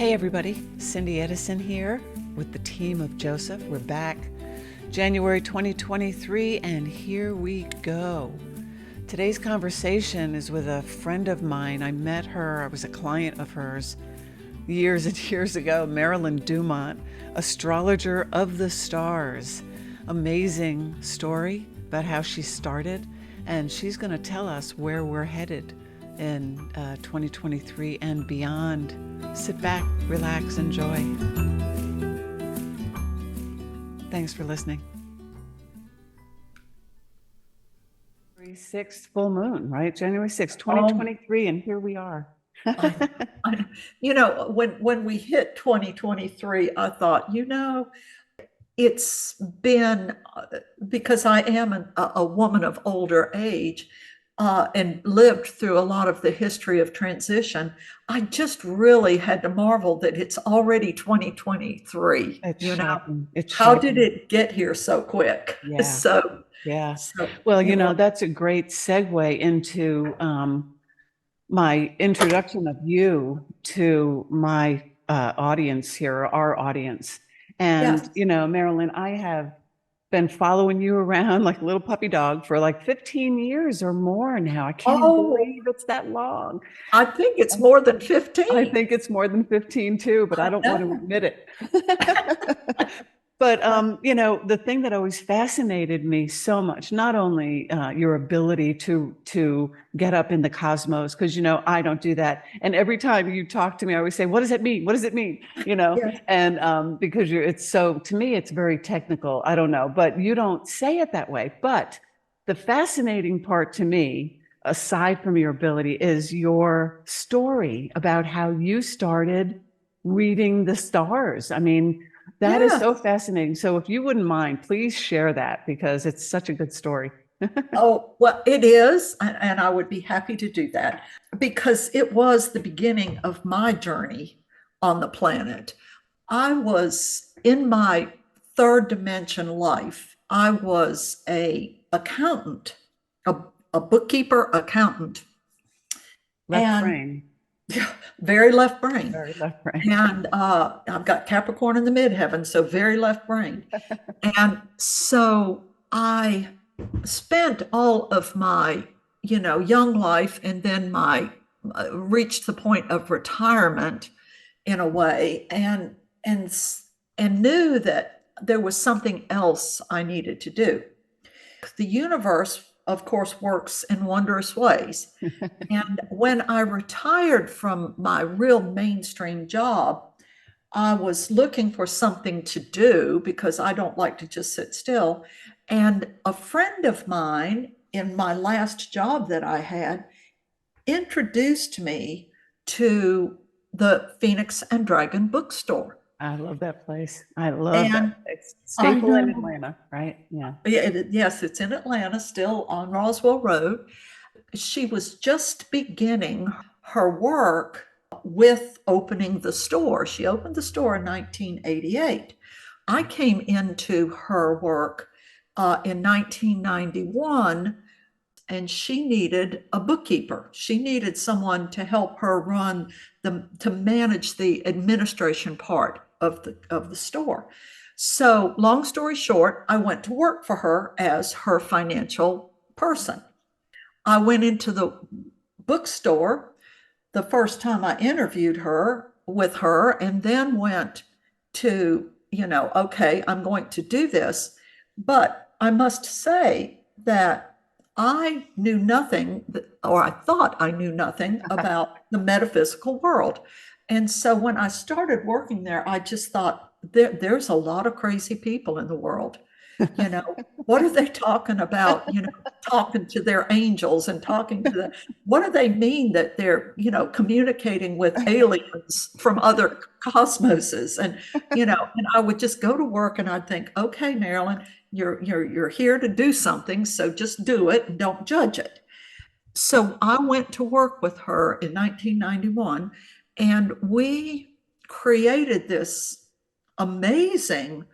Hey everybody, Cindy Edison here with the team of Joseph. We're back January 2023 and here we go. Today's conversation is with a friend of mine. I met her, I was a client of hers years and years ago, Marilyn Dumont, astrologer of the stars. Amazing story about how she started, and she's going to tell us where we're headed in 2023 and beyond. Sit back, relax, enjoy. Thanks for listening. January 6th, full moon, right? January 6th, 2023, and here we are. When we hit 2023, I thought, it's been because I am a woman of older age and lived through a lot of the history of transition. I just really had to marvel that it's already 2023. It's shocking. It's how shocking. did it get here so quick? Yeah. Yeah. Well, that's a great segue into my introduction of you to my audience here, our audience. And, Yes. Marilyn, I have been following you around like a little puppy dog for like 15 years or more now. I can't believe it's that long. I think it's more than 15. I think it's more than 15 too, but I don't want to admit it. But, the thing that always fascinated me so much, not only your ability to get up in the cosmos, because, I don't do that. And every time you talk to me, I always say, what does it mean? What does it mean? Yes. And because to me, it's very technical. I don't know, but you don't say it that way. But the fascinating part to me, aside from your ability, is your story about how you started reading the stars. I mean, that is so fascinating. So if you wouldn't mind, please share that because it's such a good story. Oh, well, it is. And I would be happy to do that because it was the beginning of my journey on the planet. I was in my third dimension life. I was a accountant, a bookkeeper accountant. Left brain. Very left brain. Very left brain. And I've got Capricorn in the midheaven, so very left brain. And so I spent all of my, young life and then my reached the point of retirement in a way and knew that there was something else I needed to do. The universe, of course, works in wondrous ways. And when I retired from my real mainstream job, I was looking for something to do because I don't like to just sit still. And a friend of mine in my last job that I had introduced me to the Phoenix and Dragon bookstore. I love that place. I love that. It's staple in Atlanta, right? Yeah. Yes, it's in Atlanta, still on Roswell Road. She was just beginning her work with opening the store. She opened the store in 1988. I came into her work in 1991, and she needed a bookkeeper. She needed someone to help her to manage the administration part of the store. So long story short, I went to work for her as her financial person. I went into the bookstore the first time I interviewed with her, and then went to, okay, I'm going to do this. But I must say that I knew nothing, or I thought I knew nothing about the metaphysical world. And so when I started working there, I just thought there's a lot of crazy people in the world. What are they talking about? Talking to their angels and talking to them. What do they mean that they're, communicating with aliens from other cosmoses? And, and I would just go to work and I'd think, okay, Marilyn, you're here to do something. So just do it and don't judge it. So I went to work with her in 1991 and we created this amazing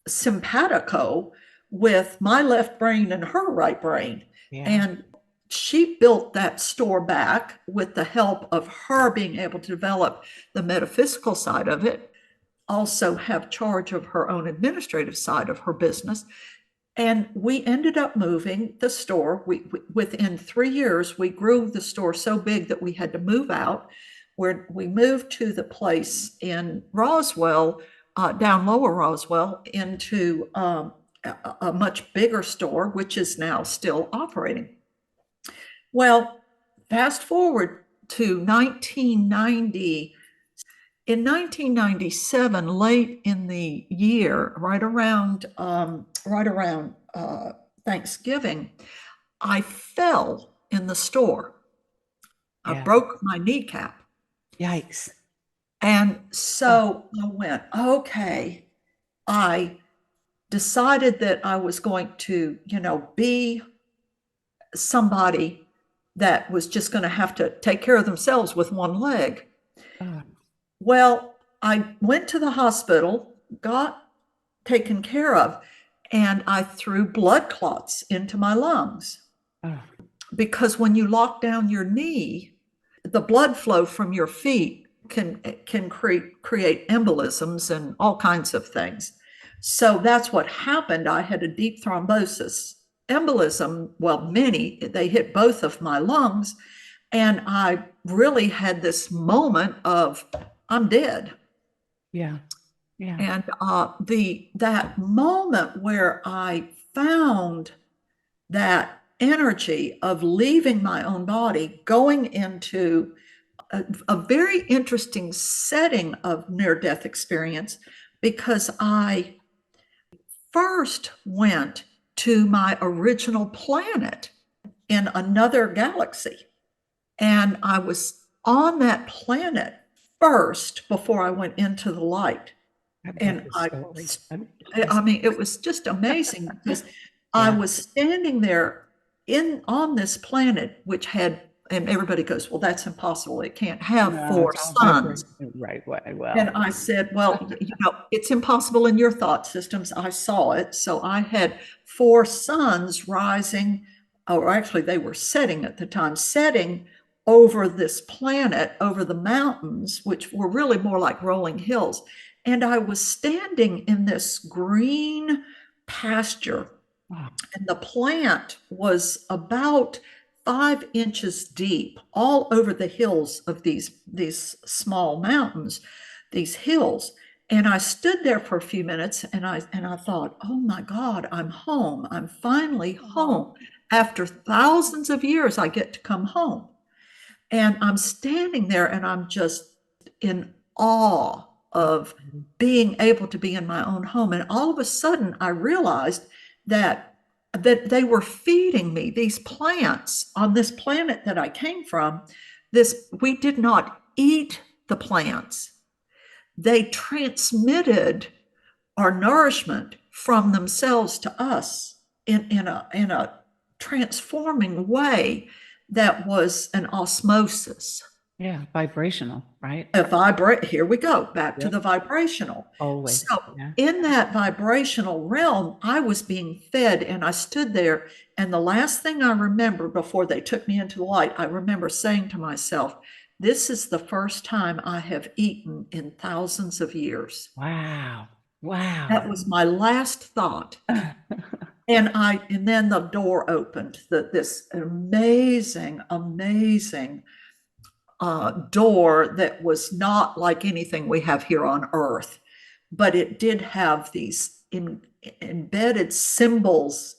simpatico with my left brain and her right brain. Yeah. And she built that store back with the help of her being able to develop the metaphysical side of it, also have charge of her own administrative side of her business. And we ended up moving the store. Within 3 years, we grew the store so big that we had to move out. Where we moved to the place in Roswell, down Lower Roswell, into a much bigger store, which is now still operating. Well, fast forward to 1990. In 1997, late in the year, right around Thanksgiving, I fell in the store. I Yeah. broke my kneecap. Yikes. And Oh, so I went, okay, I decided that I was going to, be somebody that was just going to have to take care of themselves with one leg. oh, Well, I went to the hospital, got taken care of, and I threw blood clots into my lungs. oh. Because when you lock down your knee, the blood flow from your feet can create embolisms and all kinds of things. So that's what happened. I had a deep thrombosis embolism. Well, they hit both of my lungs. And I really had this moment of, I'm dead. Yeah. Yeah. And that moment where I found that energy of leaving my own body, going into a very interesting setting of near-death experience, because I first went to my original planet in another galaxy. And I was on that planet first before I went into the light. I love And this story. I mean, it was just amazing because I Yeah. was standing there on this planet, which had, and everybody goes, well, that's impossible. It can't have No, four it's all suns. vibration. Right. And Well, I said, well, it's impossible in your thought systems. I saw it. So I had four suns rising, or actually they were setting at the time, setting over this planet, over the mountains, which were really more like rolling hills. And I was standing in this green pasture, oh, and the plant was about 5 inches deep all over the hills of these small mountains, these hills. And I stood there for a few minutes, and I thought, oh my God, I'm home. I'm finally home. After thousands of years, I get to come home. And I'm standing there and I'm just in awe of being able to be in my own home. And all of a sudden I realized that they were feeding me these plants on this planet that I came from. We did not eat the plants. They transmitted our nourishment from themselves to us in a transforming way that was an osmosis. yeah. Vibrational, right? Here we go, back to Yep. the vibrational. Always. So Yeah. in that vibrational realm, I was being fed, and I stood there. And the last thing I remember before they took me into the light, I remember saying to myself, this is the first time I have eaten in thousands of years. Wow. That Wow. was my last thought. And then the door opened, this amazing, amazing door that was not like anything we have here on Earth, but it did have these embedded symbols,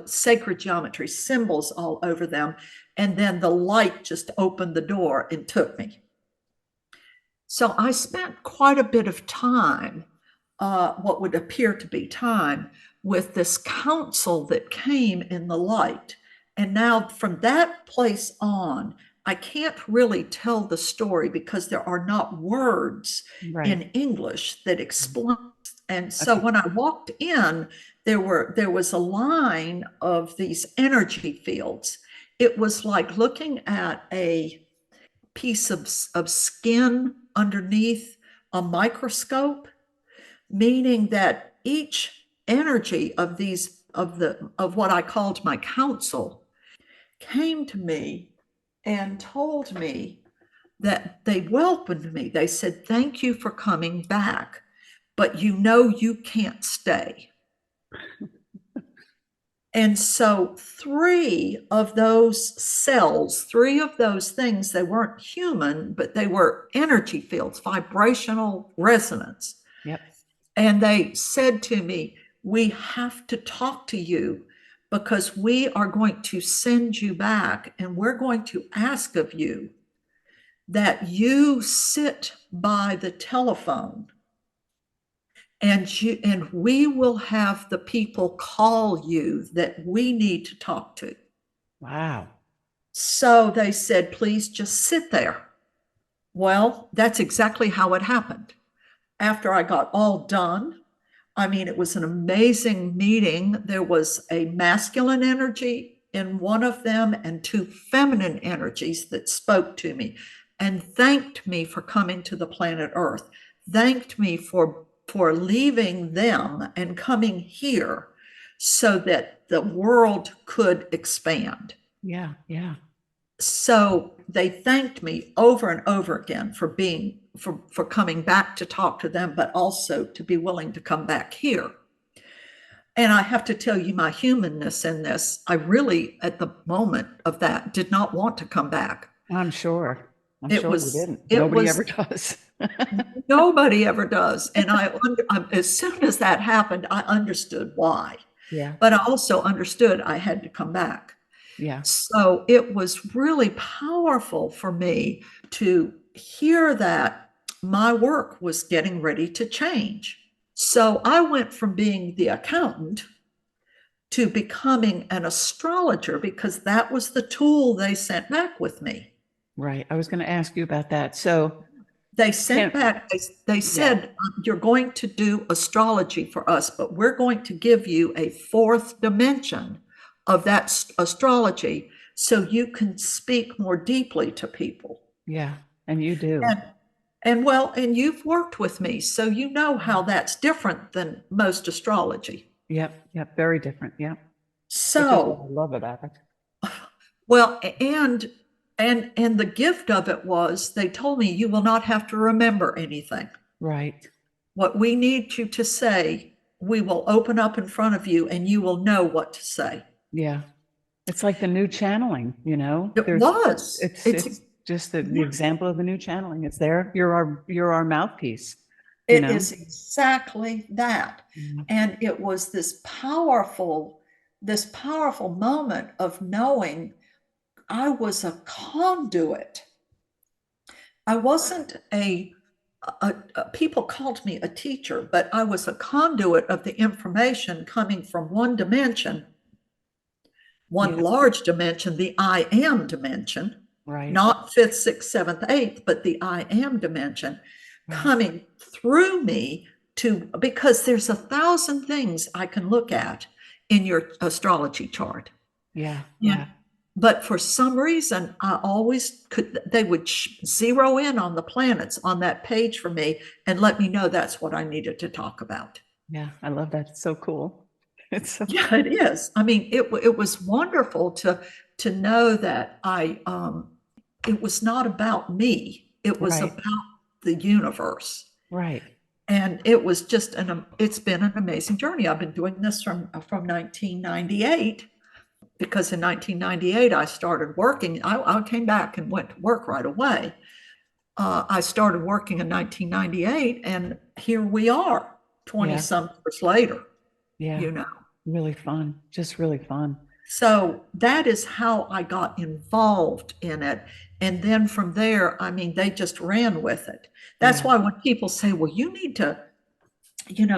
sacred geometry symbols all over them. And then the light just opened the door and took me. So I spent quite a bit of time, what would appear to be time, with this council that came in the light. And now from that place on, I can't really tell the story because there are not words Right. in English that explain. And so Okay. when I walked in, there was a line of these energy fields. It was like looking at a piece of skin underneath a microscope, meaning that each energy of what I called my council came to me and told me that they welcomed me. They said, "Thank you for coming back, but you know you can't stay." And so three of those cells, three of those things, they weren't human, but they were energy fields, vibrational resonance. Yep. And they said to me, "We have to talk to you because we are going to send you back and we're going to ask of you that you sit by the telephone and we will have the people call you that we need to talk to." Wow. So they said, "Please just sit there." Well, that's exactly how it happened. After I got all done, I mean, it was an amazing meeting. There was a masculine energy in one of them and two feminine energies that spoke to me and thanked me for coming to the planet Earth, thanked me for leaving them and coming here so that the world could expand. Yeah. Yeah. So they thanked me over and over again for coming back to talk to them, but also to be willing to come back here. And I have to tell you, my humanness in this, I really, at the moment of that, did not want to come back. I'm sure. I'm It sure you was, didn't. it Nobody was, ever does. nobody ever does. And as soon as that happened, I understood why. Yeah. But I also understood I had to come back. Yeah. So it was really powerful for me to hear that my work was getting ready to change. So I went from being the accountant to becoming an astrologer because that was the tool they sent back with me. Right. I was going to ask you about that. So They sent back, they yeah. said, "You're going to do astrology for us, but we're going to give you a fourth dimension of that astrology so you can speak more deeply to people." Yeah. And you do. And you've worked with me, so you know how that's different than most astrology. Yep. Yep. Very different. Yep. Which is what So, I love about it. well, and the gift of it was they told me you will not have to remember anything. Right. What we need you to say, we will open up in front of you and you will know what to say. Yeah. It's like the new channeling, you know, It was. it's just the example of the new channeling. It's there. You're our mouthpiece, you It know? is exactly that. Yeah. And it was this powerful moment of knowing I was a conduit. I wasn't people called me a teacher, but I was a conduit of the information coming from one dimension, one Yeah. large dimension, the I am dimension, Right. not fifth, sixth, seventh, eighth, but the I am dimension Right. coming through me because there's 1,000 things I can look at in your astrology chart. Yeah. Yeah. Yeah. But for some reason, I always they would zero in on the planets on that page for me and let me know that's what I needed to talk about. Yeah. I love that. It's so cool. It's so Yeah, it is. I mean, it was wonderful to know that it was not about me. It was right. about the universe. Right. And it was just it's been an amazing journey. I've been doing this from 1998 because in 1998 I started working. I came back and went to work right away. I started working in 1998, and here we are, 20 Yeah. some years later. Yeah. You know. Really fun. Just really fun. So that is how I got involved in it. And then from there, I mean, they just ran with it. That's Yeah. why when people say, "Well, you need to get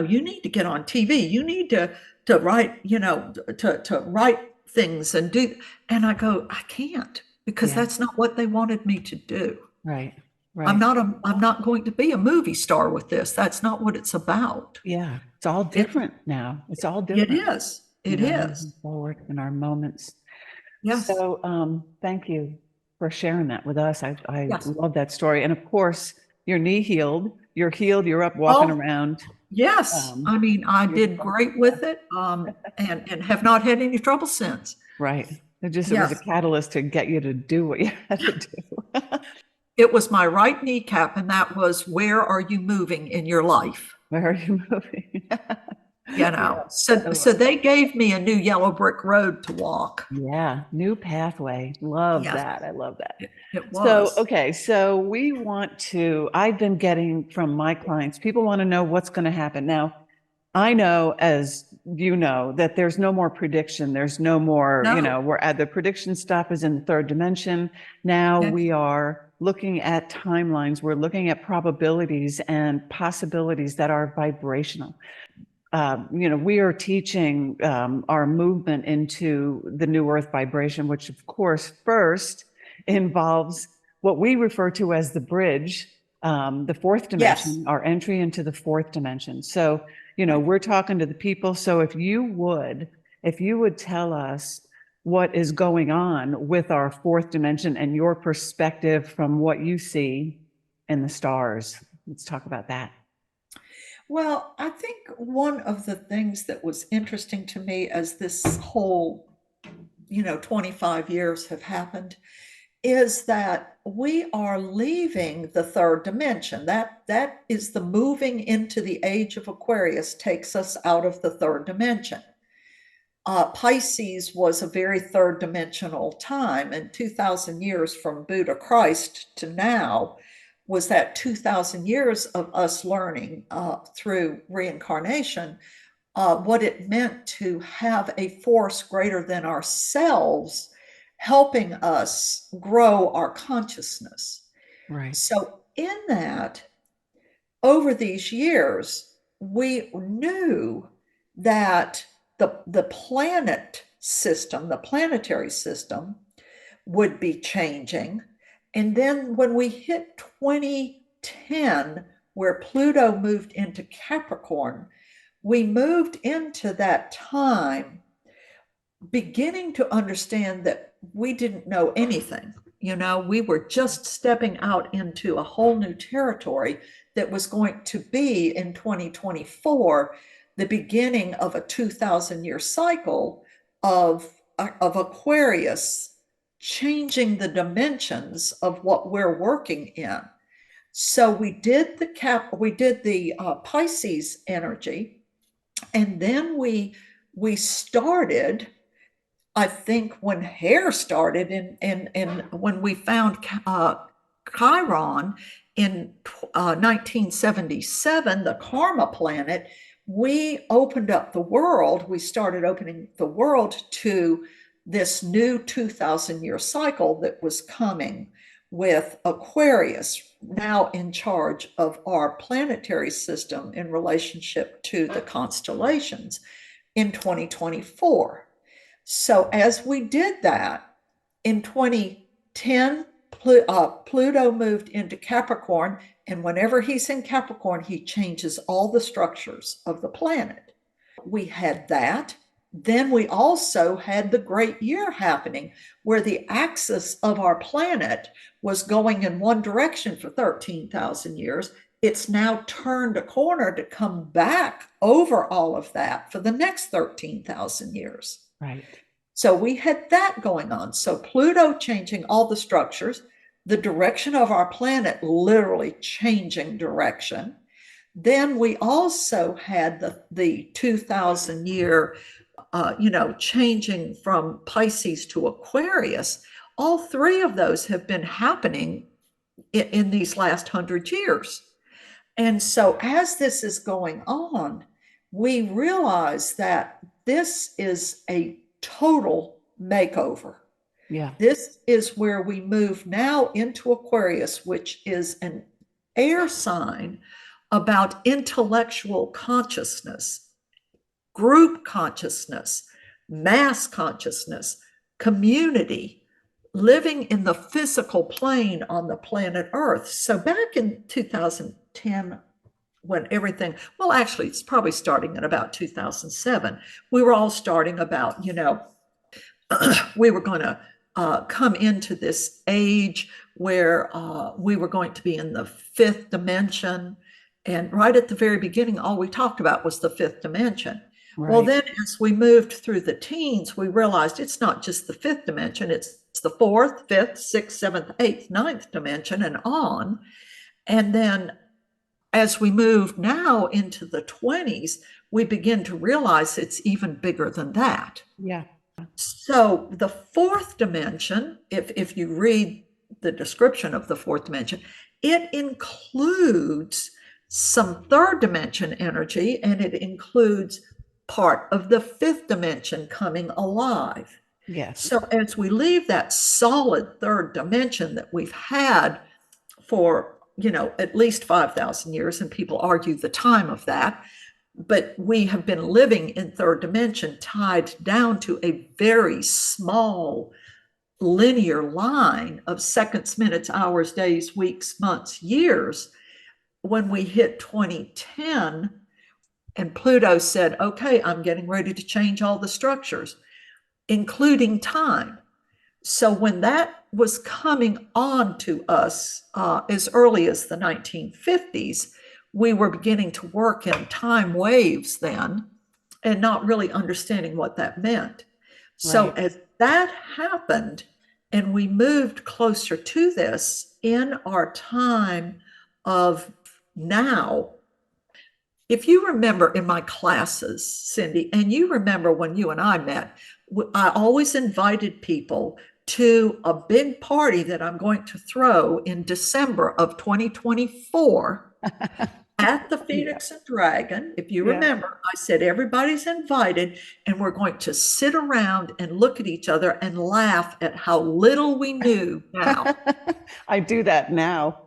on TV, you need to write, to write things and do," and I go, "I can't, because Yeah. that's not what they wanted me to do. Right. I'm Right. not going to be a movie star with this. That's not what it's about." Yeah. It's all It different now. It's all it different, is. you It know, is. moving forward in our moments. Yes. So thank you for sharing that with us. I Yes. love that story. And of course, your knee healed. You're healed. You're up walking Oh, around. yes. I mean, I You're did great with it, and have not had any trouble since. right. It was a Yes, catalyst to get you to do what you had to do. it was my right kneecap, and that was, where are you moving in your life? Where are you moving? You Yeah, know, I so love they gave me a new yellow brick road to walk. Yeah, new pathway. Love Yes, that. I love that. it So, was. okay, so I've been getting from my clients, people want to know what's going to happen. Now, I know, as you know, that there's no more prediction. There's no more, No. we're at the prediction stuff is in the third dimension. Now Okay. we are looking at timelines. We're looking at probabilities and possibilities that are vibrational. We are teaching our movement into the new earth vibration, which of course first involves what we refer to as the bridge, the fourth Yes. dimension, our entry into the fourth dimension. So, Right. we're talking to the people. So if you would tell us what is going on with our fourth dimension and your perspective from what you see in the stars, let's talk about that. Well, I think one of the things that was interesting to me as this whole, 25 years have happened, is that we are leaving the third dimension. That is the moving into the age of Aquarius takes us out of the third dimension. Pisces was a very third dimensional time, and 2,000 years from Buddha Christ to now was that 2,000 years of us learning through reincarnation what it meant to have a force greater than ourselves helping us grow our consciousness. Right. So, in that, over these years, we knew that the planet system, the planetary system, would be changing. And then when we hit 2010, where Pluto moved into Capricorn, we moved into that time beginning to understand that we didn't know anything. We were just stepping out into a whole new territory that was going to be in 2024, the beginning of a 2,000-year cycle of Aquarius changing the dimensions of what we're working in. So we did the Pisces energy, and then we started, I think, when hair started in when we found Chiron in 1977, the karma planet, we opened up the world. We started opening the world to this new 2,000-year cycle that was coming, with Aquarius now in charge of our planetary system in relationship to the constellations in 2024. So as we did that in 2010, Pluto moved into Capricorn, and whenever he's in Capricorn, he changes all the structures of the planet. We had that. Then we also had the great year happening, where the axis of our planet was going in one direction for 13,000 years. It's now turned a corner to come back over all of that for the next 13,000 years. Right. So we had that going on. So Pluto changing all the structures, the direction of our planet literally changing direction. Then we also had the 2,000-year, changing from Pisces to Aquarius. All three of those have been happening in these last 100 years. And so as this is going on, we realize that this is a total makeover. Yeah. This is where we move now into Aquarius, which is an air sign about intellectual consciousness, group consciousness, mass consciousness, community, living in the physical plane on the planet Earth. So back in 2010, when everything, well, actually, it's probably starting in about 2007, we were all starting about, we were going to come into this age where we were going to be in the fifth dimension. And right at the very beginning, all we talked about was the fifth dimension. Well, Right. then as we moved through the teens, we realized it's not just the fifth dimension, it's the fourth, fifth, sixth, seventh, eighth, ninth dimension, and on. And then as we move now into the 20s, we begin to realize it's even bigger than that. Yeah. So the fourth dimension, if you read the description of the fourth dimension, it includes some third dimension energy, and it includes part of the fifth dimension coming alive. Yes. So as we leave that solid third dimension that we've had for, at least 5,000 years, and people argue the time of that, but we have been living in third dimension tied down to a very small linear line of seconds, minutes, hours, days, weeks, months, years. When we hit 2010 and Pluto said, okay, I'm getting ready to change all the structures, including time. So when that was coming on to us as early as the 1950s, we were beginning to work in time waves then and not really understanding what that meant. So Right. as that happened and we moved closer to this in our time of now, if you remember in my classes, Cindy, and you remember when you and I met, I always invited people to a big party that I'm going to throw in December of 2024 at the Yeah. Phoenix and Dragon. If you Yeah. remember, I said everybody's invited, and we're going to sit around and look at each other and laugh at how little we knew now. I do that now.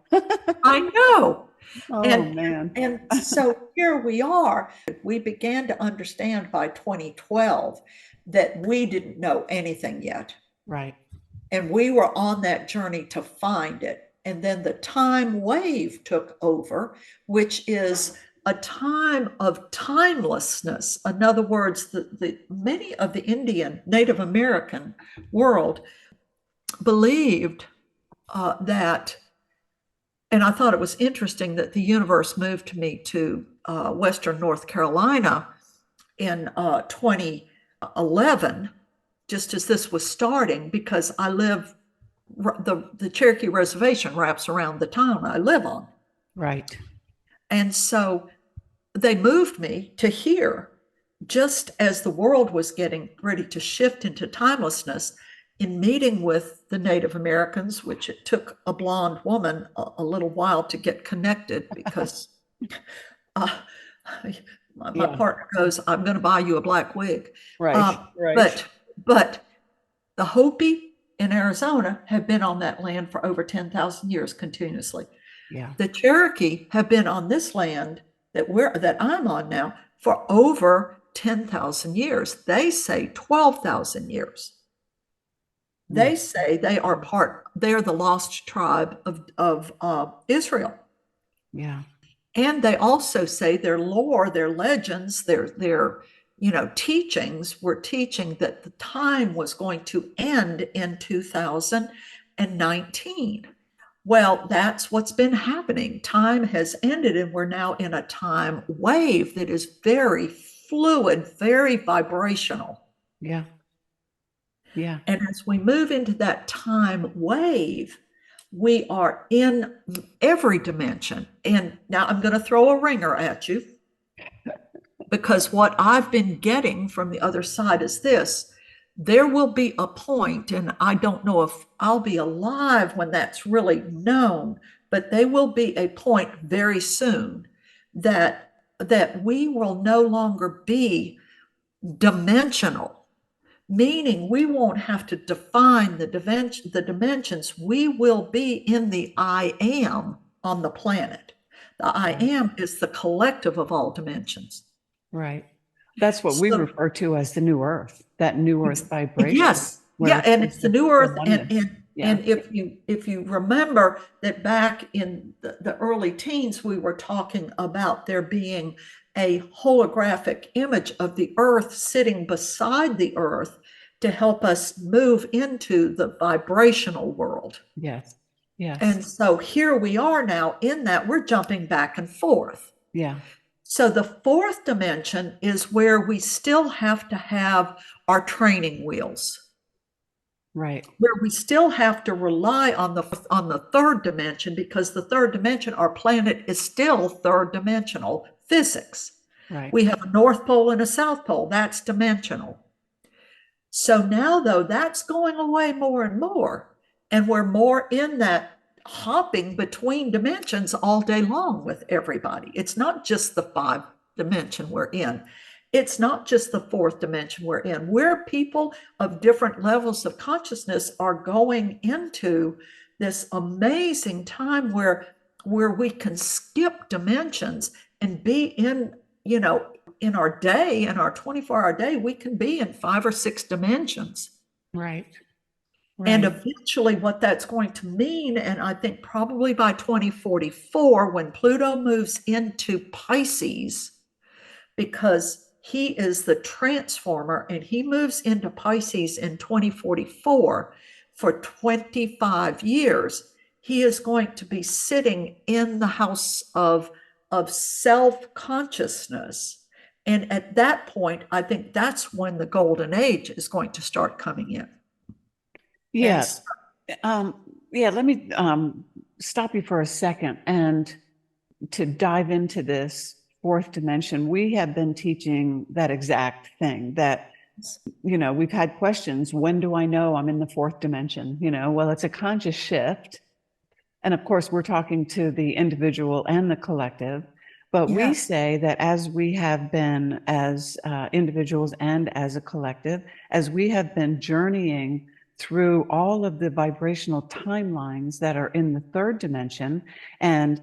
I know. Oh And man. and so here we are. We began to understand by 2012 that we didn't know anything yet. Right. And we were on that journey to find it. And then the time wave took over, which is a time of timelessness. In other words, the many of the Indian Native American world believed that, and I thought it was interesting that the universe moved me to Western North Carolina in 2011, just as this was starting, because I live, the Cherokee Reservation wraps around the town I live on. Right. And so they moved me to here just as the world was getting ready to shift into timelessness. In meeting with the Native Americans, which it took a blonde woman a little while to get connected, because uh, my Yeah. partner goes, I'm going to buy you a black wig. Right. Right. But the Hopi in Arizona have been on that land for over 10,000 years continuously. Yeah. The Cherokee have been on this land that I'm on now for over 10,000 years. They say 12,000 years. They say they're the lost tribe of Israel. Yeah. And they also say their lore, their legends, their teachings were teaching that the time was going to end in 2019. Well, that's what's been happening. Time has ended, and we're now in a time wave that is very fluid, very vibrational. Yeah. Yeah. And as we move into that time wave, we are in every dimension. And now I'm going to throw a ringer at you, because what I've been getting from the other side is this: there will be a point, and I don't know if I'll be alive when that's really known, but there will be a point very soon that we will no longer be dimensional. Meaning we won't have to define the dimensions. We will be in the I am on the planet. The I am is the collective of all dimensions. Right. That's what we So, refer to as the new earth, that new earth vibration. yes, yeah, and it's the new earth. Yeah. And if you remember that back in the early teens, we were talking about there being a holographic image of the earth sitting beside the earth to help us move into the vibrational world. Yes. Yes. And so here we are now in that we're jumping back and forth. Yeah. So the fourth dimension is where we still have to have our training wheels, Right. where we still have to rely on the third dimension, because the third dimension, our planet, is still third dimensional physics. Right. We have a North Pole and a South Pole. That's dimensional. So now, though, that's going away more and more. And we're more in that hopping between dimensions all day long with everybody. It's not just the five dimension we're in. It's not just the fourth dimension we're in. We're people of different levels of consciousness are going into this amazing time where we can skip dimensions and be in, in our day, in our 24-hour day, we can be in 5 or 6 dimensions. Right. And Right. eventually, what that's going to mean, and I think probably by 2044, when Pluto moves into Pisces, because he is the transformer and he moves into Pisces in 2044 for 25 years, he is going to be sitting in the house of self-consciousness. And at that point, I think that's when the golden age is going to start coming in. And Yeah. Um, yeah, let me stop you for a second and to dive into this fourth dimension. We have been teaching that exact thing that, we've had questions. When do I know I'm in the fourth dimension? Well, it's a conscious shift. And of course, we're talking to the individual and the collective. But we yes, say that as we have been, as individuals and as a collective, as we have been journeying through all of the vibrational timelines that are in the third dimension and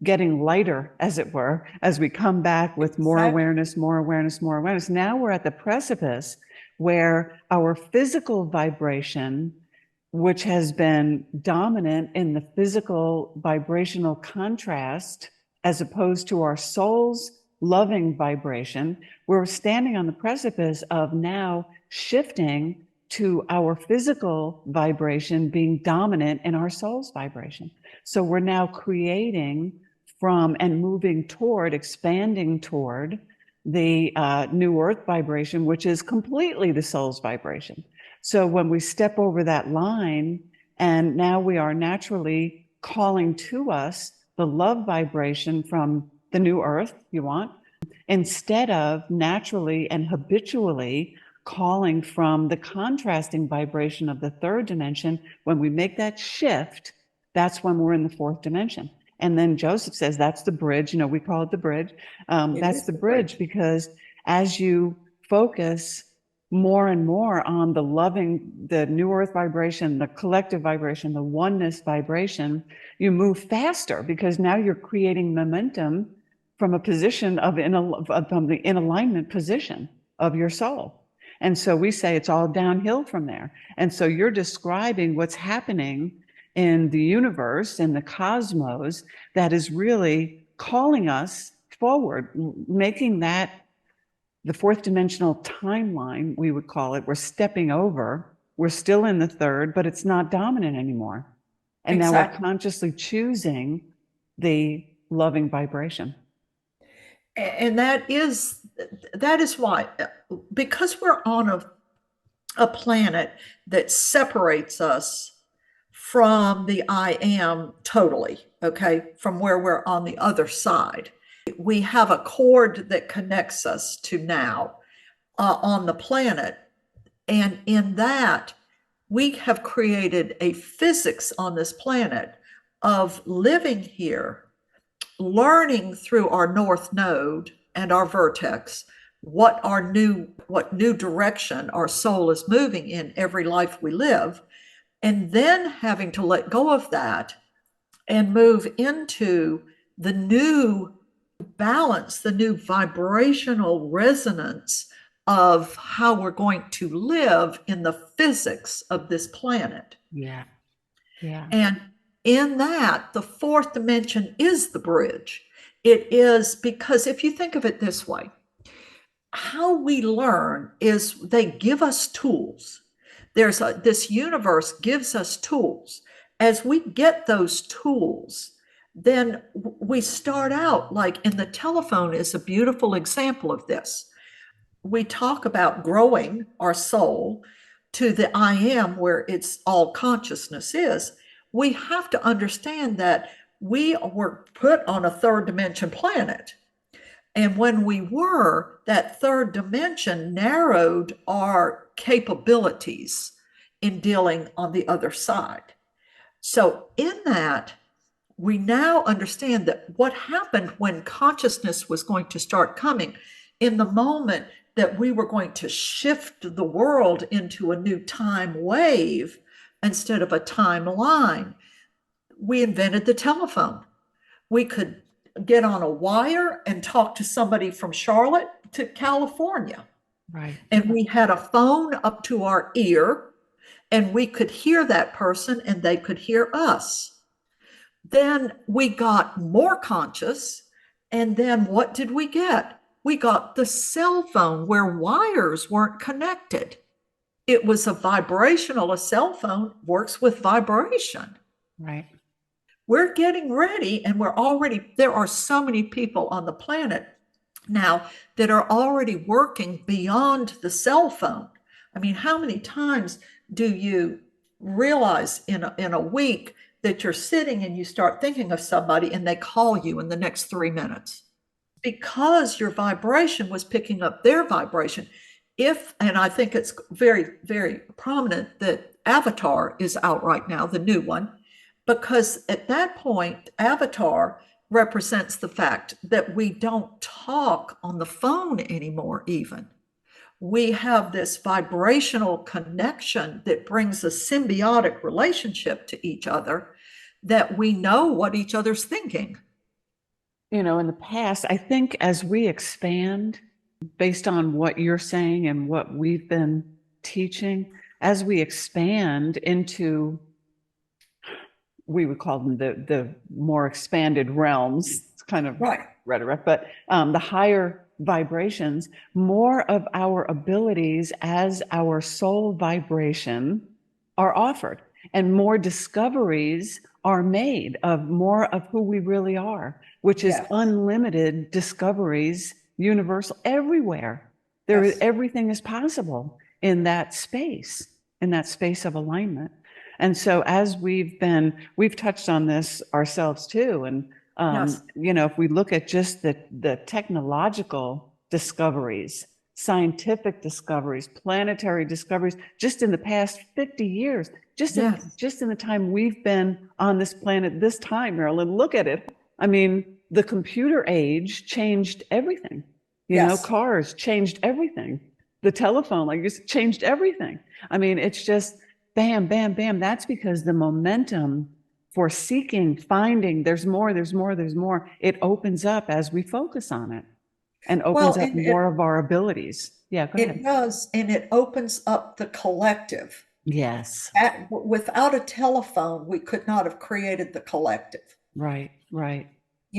getting lighter, as it were, as we come back with more exactly. awareness, more awareness, more awareness. Now we're at the precipice where our physical vibration, which has been dominant in the physical vibrational contrast, as opposed to our soul's loving vibration, we're standing on the precipice of now shifting to our physical vibration being dominant in our soul's vibration. So we're now creating from and moving toward, expanding toward the new earth vibration, which is completely the soul's vibration. So when we step over that line, and now we are naturally calling to us the love vibration from the new earth, instead of naturally and habitually calling from the contrasting vibration of the third dimension. When we make that shift, that's when we're in the fourth dimension. And then Joseph says that's the bridge. We call it the bridge. That's the bridge because as you focus more and more on the loving, the new earth vibration, the collective vibration, the oneness vibration, you move faster because now you're creating momentum from a position from the in alignment position of your soul. And so we say it's all downhill from there. And so you're describing what's happening in the universe, in the cosmos, that is really calling us forward, making that the fourth dimensional timeline, we would call it. We're stepping over. We're still in the third, but it's not dominant anymore. And now we're consciously choosing the loving vibration. And that is why, because we're on a planet that separates us from the I am totally, okay, from where we're on the other side. We have a cord that connects us to now on the planet. And in that, we have created a physics on this planet of living here, learning through our north node and our vertex what new direction our soul is moving in every life we live, and then having to let go of that and move into the new balance, the new vibrational resonance of how we're going to live in the physics of this planet. Yeah. Yeah. And in that, the fourth dimension is the bridge. It is, because if you think of it this way, how we learn is they give us tools. This universe gives us tools. As we get those tools, then we start out like in the telephone is a beautiful example of this. We talk about growing our soul to the I am, where it's all consciousness is. We have to understand that we were put on a third dimension planet. And when we were, that third dimension narrowed our capabilities in dealing on the other side. So, in that, we now understand that what happened when consciousness was going to start coming in the moment that we were going to shift the world into a new time wave instead of a timeline, we invented the telephone. We could get on a wire and talk to somebody from Charlotte to California. Right. And we had a phone up to our ear, and we could hear that person and they could hear us. Then we got more conscious. And then what did we get? We got the cell phone where wires weren't connected. It was a vibrational, a cell phone works with vibration. Right. We're getting ready, and there are so many people on the planet now that are already working beyond the cell phone. I mean, how many times do you realize in a week that you're sitting and you start thinking of somebody and they call you in the next 3 minutes? Because your vibration was picking up their vibration. And I think it's very, very prominent that Avatar is out right now, the new one, because at that point, Avatar represents the fact that we don't talk on the phone anymore, even. We have this vibrational connection that brings a symbiotic relationship to each other, that we know what each other's thinking. In the past, I think as we expand, based on what you're saying and what we've been teaching, as we expand into, we would call them the more expanded realms, it's kind of right. Rhetoric, but the higher vibrations, more of our abilities as our soul vibration are offered, and more discoveries are made of more of who we really are, which is unlimited discoveries, universal, everywhere. Everything is possible in that space of alignment. And so as we've touched on this ourselves too. And, if we look at just the technological discoveries, scientific discoveries, planetary discoveries, just in the past 50 years, just in the time we've been on this planet, this time, Marilyn, look at it. I mean, the computer age changed everything. Cars changed everything. The telephone, like, just changed everything. I mean, it's just bam, bam, bam. That's because the momentum for seeking, finding, there's more. It opens up as we focus on it, and opens up more of our abilities. Yeah, go ahead. It does, and it opens up the collective. Yes. Without a telephone, we could not have created the collective. Right. We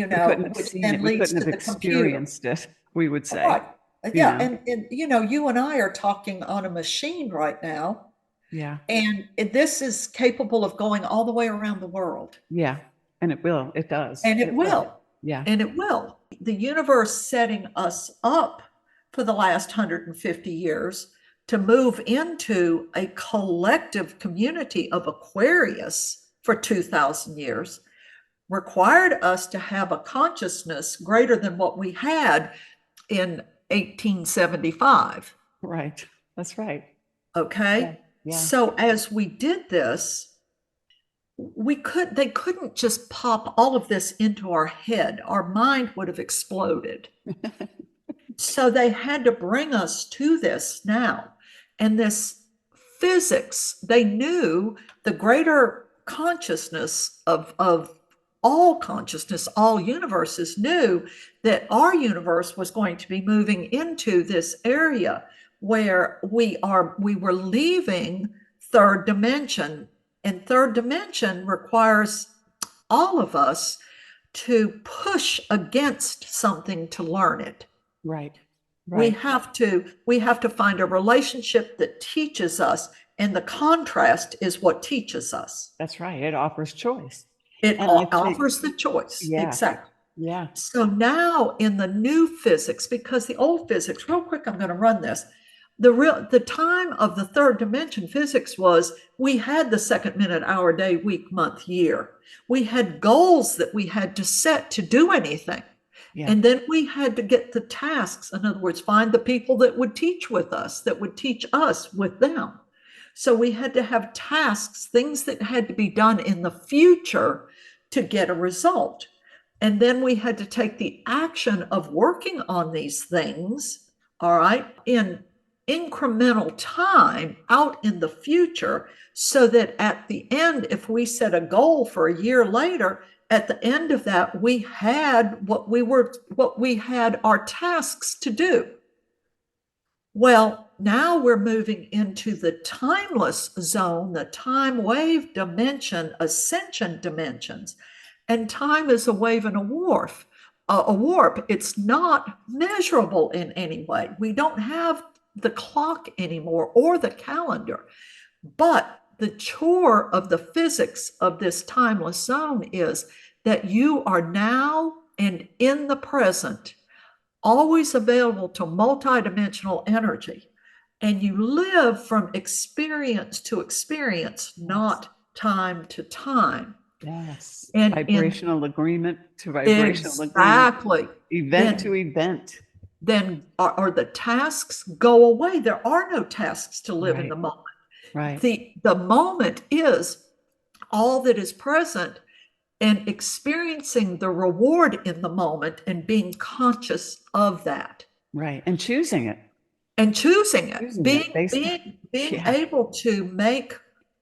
couldn't have seen it. We couldn't have experienced it, we would say. Right. Yeah. And you and I are talking on a machine right now. Yeah. And this is capable of going all the way around the world. Yeah. And it will. It does. And it will. Yeah. And it will. The universe setting us up for the last 150 years to move into a collective community of Aquarius for 2,000 years required us to have a consciousness greater than what we had in 1875. Right. That's right. Okay. Yeah. So as we did this, they couldn't just pop all of this into our head. Our mind would have exploded. So they had to bring us to this now. And this physics, they knew the greater consciousness of all consciousness, all universes knew that our universe was going to be moving into this area where we were leaving third dimension. And third dimension requires all of us to push against something to learn it. Right. We have to find a relationship that teaches us, and the contrast is what teaches us. That's right. It offers choice. It And I think, offers the choice. yeah, Exactly. yeah, So now in the new physics, because the old physics, real quick, I'm going to run this. The time of the third dimension physics was we had the second, minute, hour, day, week, month, year. We had goals that we had to set to do anything. yeah, And then we had to get the tasks. In other words, find the people that would teach with us, that would teach us with them. So we had to have tasks, things that had to be done in the future to get a result. And then we had to take the action of working on these things, all right, in incremental time out in the future, so that at the end, if we set a goal for a year later, at the end of that, we had what we had our tasks to do. Well, now we're moving into the timeless zone, the time wave dimension, ascension dimensions. And time is a wave and a warp. A warp. It's not measurable in any way. We don't have the clock anymore or the calendar. But the chore of the physics of this timeless zone is that you are now and in the present always available to multidimensional energy. And you live from experience to experience, yes, not time to time. yes. And in Vibrational agreement to vibrational agreement, exactly, event to then event. are the tasks go away. There are no tasks to live in the Right, moment. right, The moment is all that is present, and experiencing the reward in the moment and being conscious of that right. And choosing it, and choosing it, choosing it based, being yeah, able to make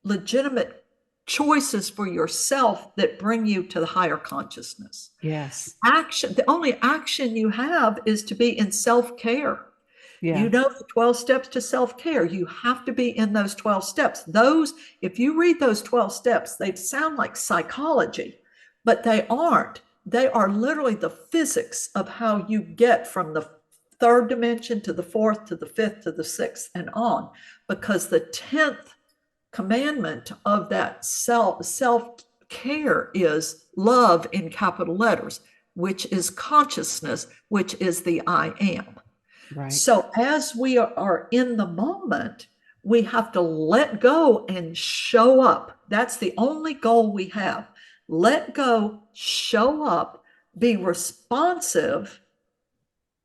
legitimate choices for yourself that bring you to the higher consciousness. yes, Action, the only action you have is to be in self-care. You yeah, know the 12 steps to self-care. You have to be in those 12 steps. Those, if you read those 12 steps, they sound like psychology, but they aren't. They are literally the physics of how you get from the third dimension to the fourth to the fifth to the sixth and on, because the 10th commandment of that self-care is love in capital letters, which is consciousness, which is the I am. right. So as we are in the moment, we have to let go and show up. That's the only goal we have. Let go, show up, be responsive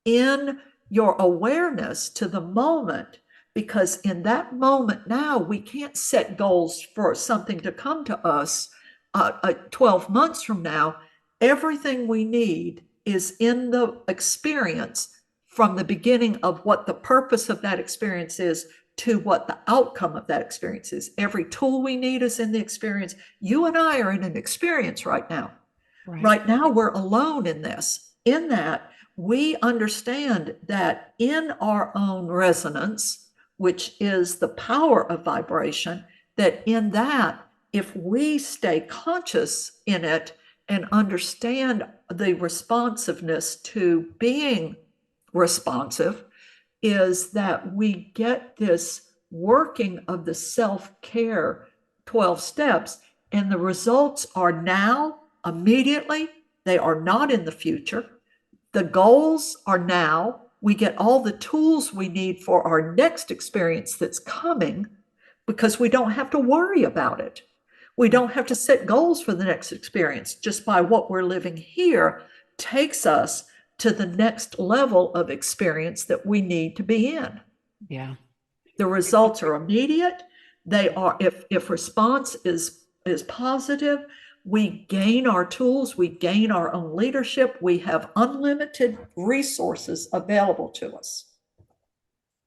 in your awareness to the moment, because in that moment now, we can't set goals for something to come to us 12 months from now. Everything we need is in the experience from the beginning of what the purpose of that experience is to what the outcome of that experience is. Every tool we need is in the experience. You and I are in an experience right now. Right. Right now, we're alone in this. In that, we understand that in our own resonance, which is the power of vibration, that in that, if we stay conscious in it and understand the responsiveness to being responsive, is that we get this working of the self-care 12 steps, and the results are now, immediately. They are not in the future. The goals are now. We get all the tools we need for our next experience that's coming, because we don't have to worry about it. We don't have to set goals for the next experience. Just by what we're living here takes us to the next level of experience that we need to be in. Yeah. The results are immediate. They are, if response is positive, we gain our tools, we gain our own leadership, we have unlimited resources available to us.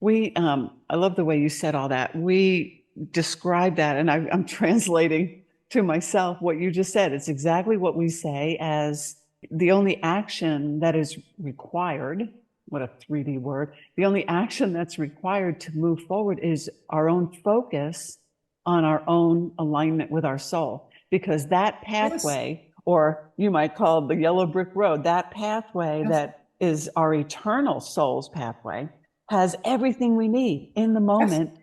I love the way you said all that. We describe that, and I'm translating to myself what you just said. It's exactly what we say as the only action that is required. What a 3D word. The only action that's required to move forward is our own focus on our own alignment with our soul. Because that pathway, yes, or you might call it the yellow brick road, that pathway, yes, that is our eternal soul's pathway, has everything we need in the moment.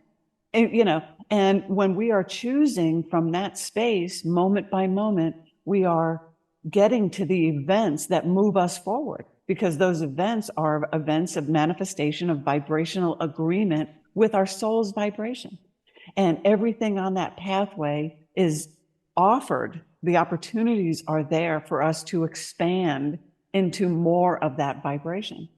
Yes. And, and when we are choosing from that space, moment by moment, we are getting to the events that move us forward, because those events are events of manifestation of vibrational agreement with our soul's vibration. And everything on that pathway is offered. The opportunities are there for us to expand into more of that vibration.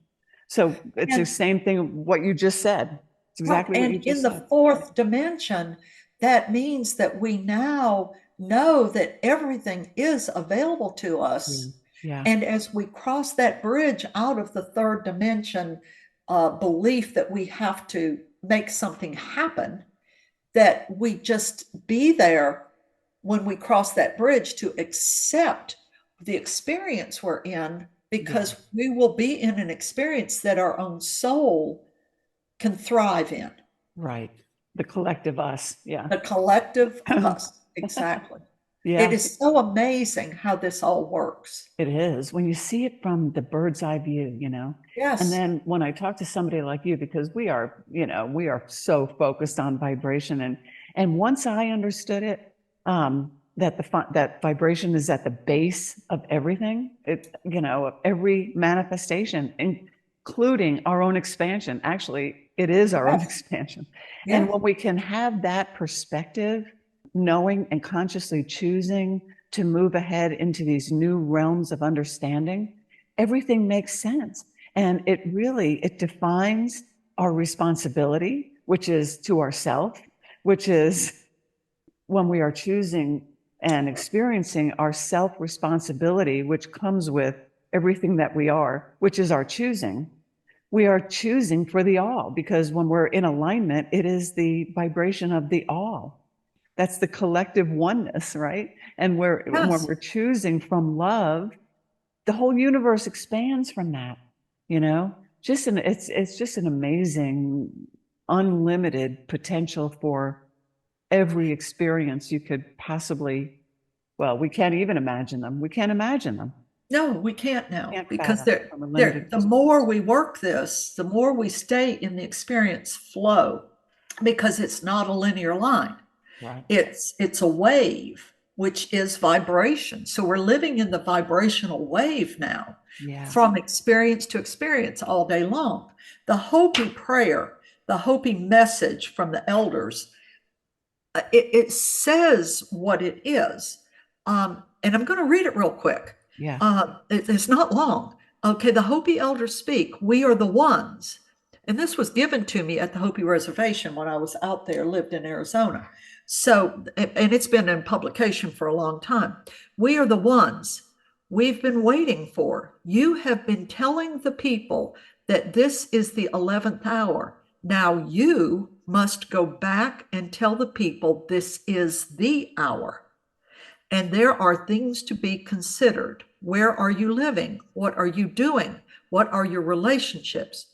So it's the same thing, what you just said. It's exactly what you And in just the said. fourth dimension, that means that we now know that everything is available to us. Yeah. And as we cross that bridge out of the third dimension belief that we have to make something happen, that we just be there when we cross that bridge to accept the experience we're in, because we will be in an experience that our own soul can thrive in. Right. The collective us. Yeah. The collective us. Exactly. Yeah. It is so amazing how this all works. It is when you see it from the bird's eye view, you know. Yes. And then when I talk to somebody like you, because we are, you know, we are so focused on vibration, and once I understood it, that vibration is at the base of everything. It, you know, of every manifestation, including our own expansion. Actually, it is our own expansion. Yes. And when we can have that perspective, knowing and consciously choosing to move ahead into these new realms of understanding, everything makes sense. And it defines our responsibility, which is to ourself, which is when we are choosing and experiencing our self-responsibility, which comes with everything that we are, which is our choosing. We are choosing for the all, because when we're in alignment, it is the vibration of the all. That's the collective oneness, right? And when we're choosing from love, the whole universe expands from that, you know? It's just an amazing, unlimited potential for every experience you could possibly, well, we can't even imagine them. We can't imagine them. No, we can't now, Can't because the more we work this, the more we stay in the experience flow, because it's not a linear line. Right. It's a wave, which is vibration. So we're living in the vibrational wave now, from experience to experience all day long. The Hopi prayer, the Hopi message from the elders, it says what it is. And I'm going to read it real quick. It's not long. Okay, the Hopi elders speak, we are the ones. And this was given to me at the Hopi Reservation when I was out there, lived in Arizona. So, and it's been in publication for a long time. We are the ones we've been waiting for. You have been telling the people that this is the 11th hour. Now you must go back and tell the people this is the hour. And there are things to be considered. Where are you living? What are you doing? What are your relationships?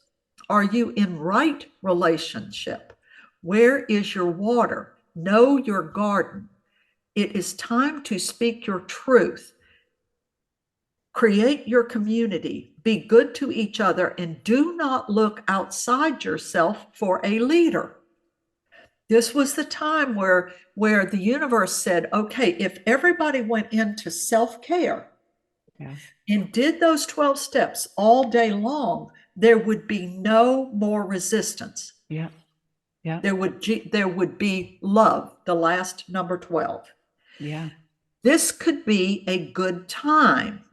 Are you in right relationship? Where is your water? Know your garden. It is time to speak your truth. Create your community. Be good to each other, and do not look outside yourself for a leader. This was the time where the universe said, okay, if everybody went into self-care and did those 12 steps all day long, there would be no more resistance. There would be love, the last number 12. This could be a good time.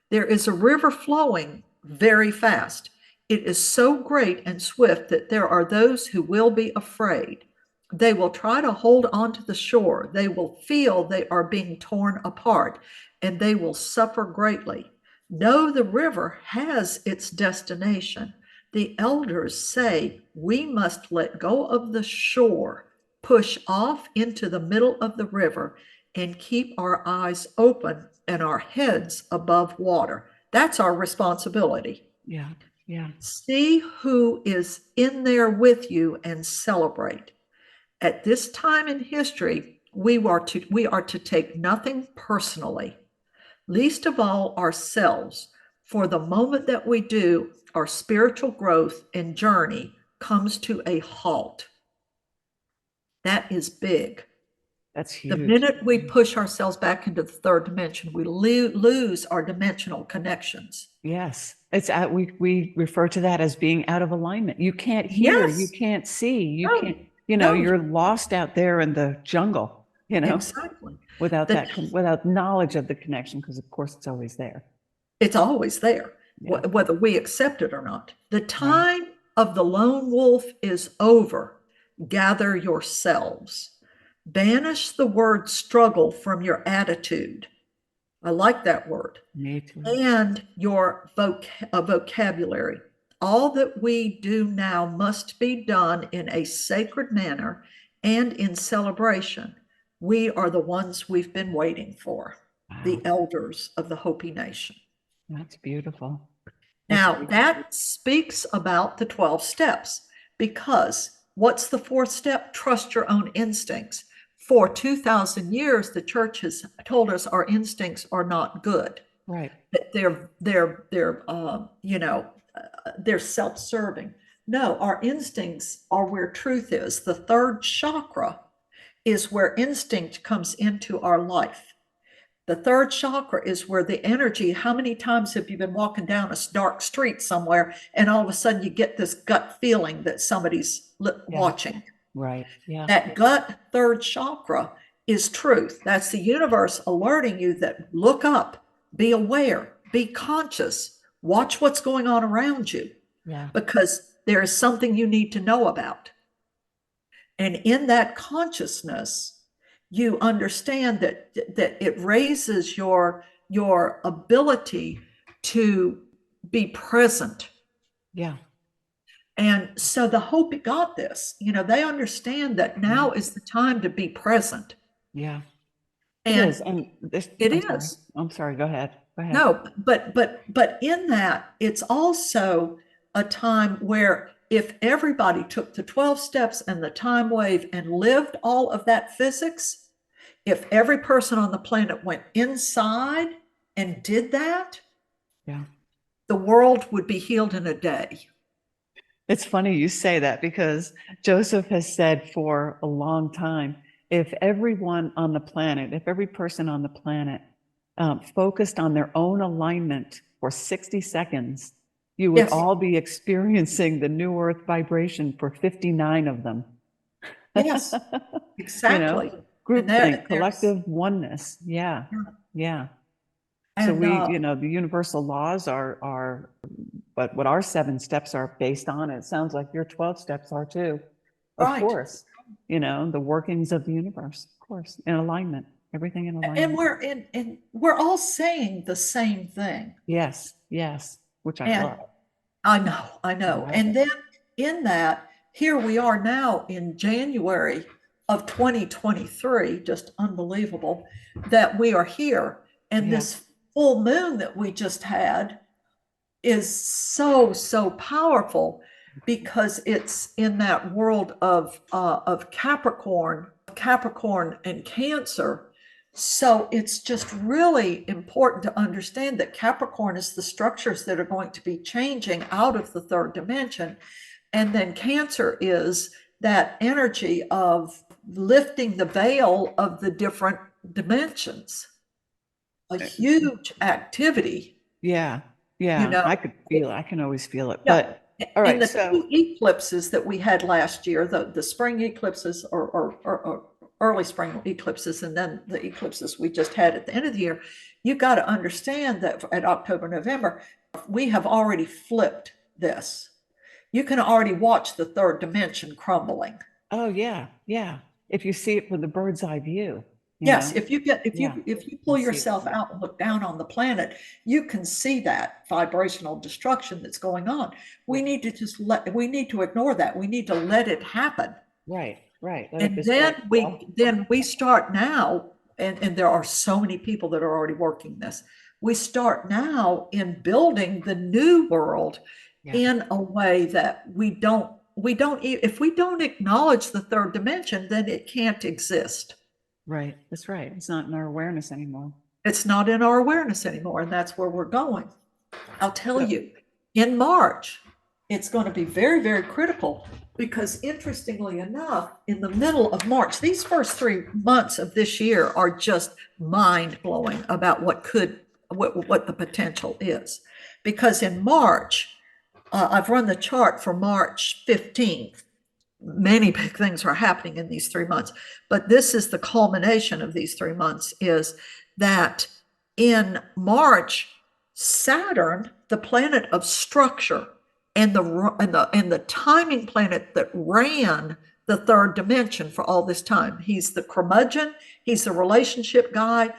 There is a river flowing very fast. It is so great and swift that there are those who will be afraid. They will try to hold on to the shore. They will feel they are being torn apart, and they will suffer greatly. Know the river has its destination. The elders say we must let go of the shore, push off into the middle of the river, and keep our eyes open and our heads above water. That's our responsibility. See who is in there with you and celebrate. At this time in history, we are to take nothing personally, least of all ourselves. For the moment that we do, our spiritual growth and journey comes to a halt. That is big. That's The huge. minute we push ourselves back into the third dimension, we lose our dimensional connections. Yes. We refer to that as being out of alignment. You can't hear, you Yes. can't see, you No, can't, you know, no, you're lost out there in the jungle, you know, exactly. without The, without knowledge of the connection, because of course it's always there. it's always there, Yeah. whether we accept it or not. The Right. time of the lone wolf is over. Gather yourselves. Banish the word struggle from your attitude. I like that word. Me too. And your vocabulary. All that we do now must be done in a sacred manner and in celebration. We are the ones we've been waiting for, Wow. the elders of the Hopi Nation. That's beautiful. That's Now, beautiful. that speaks about the 12 steps because what's the fourth step? Trust your own instincts. For 2,000 years, the church has told us our instincts are not good. Right. That they're self-serving. No, our instincts are where truth is. The third chakra is where instinct comes into our life. The third chakra is where the energy, how many times have you been walking down a dark street somewhere and all of a sudden you get this gut feeling that somebody's Yeah. watching? Right. Yeah. That gut third chakra is truth. That's the universe alerting you that look up, be aware, be conscious, watch what's going on around you, Yeah. because there is something you need to know about. And in that consciousness, you understand that it raises your ability to be present. Yeah. And so the Hopi got this. They understand that Yeah. now is the time to be present. Yeah. It is. And And this, it I'm sorry. is. I'm sorry. Go ahead. Go ahead. No, but in that, it's also a time where if everybody took the 12 steps and the time wave and lived all of that physics, if every person on the planet went inside and did that, Yeah. the world would be healed in a day. It's funny you say that because Joseph has said for a long time, if everyone on the planet, if every person on the planet focused on their own alignment for 60 seconds, you would Yes, all be experiencing the new earth vibration for 59 of them. yes, You know, exactly. And groupthink, there's, collective oneness. Yeah. Yeah. So and the universal laws are, but what our 7 steps are based on, it sounds like your 12 steps are too. Of right. course, the workings of the universe, of course, in alignment, everything in And alignment. we're all saying the same thing. Yes, yes, which I And love. I I know. love And it. then in that, here we are now in January of 2023, just unbelievable that we are here. And Yeah, this full moon that we just had is so, so powerful because it's in that world of Capricorn and Cancer. So it's just really important to understand that Capricorn is the structures that are going to be changing out of the third dimension. And then Cancer is that energy of lifting the veil of the different dimensions. A huge activity, yeah, you yeah. know. I could feel it. I can always feel it. Yeah. But all And right, the so two eclipses that we had last year, the spring eclipses or early spring eclipses, and then the eclipses we just had at the end of the year, you got to understand that at October, November, we have already flipped this. You can already watch the third dimension crumbling. oh yeah, yeah. If you see it from the bird's eye view, Yes, if you get yeah, if you you pull see it. yourself out and look down on the planet, you can see that vibrational destruction that's going on. Yeah. We need to ignore that. We need to let it happen. Right, right. Let it And destroy itself. then we start now, and there are so many people that are already working this. We start now in building the new world Yeah. in a way that if we don't acknowledge the third dimension, then it can't exist. Right. That's right. It's not in our awareness anymore. It's not in our awareness anymore, and that's where we're going. I'll tell So, you, in March, It's going to be very, very critical because, interestingly enough, in the middle of March, these first 3 months of this year are just mind blowing about what the potential is. Because in March, I've run the chart for March 15th. Many big things are happening in these 3 months, but this is the culmination of these 3 months, is that in March, Saturn, the planet of structure, and the timing planet that ran the third dimension for all this time. He's the curmudgeon, he's the relationship guy,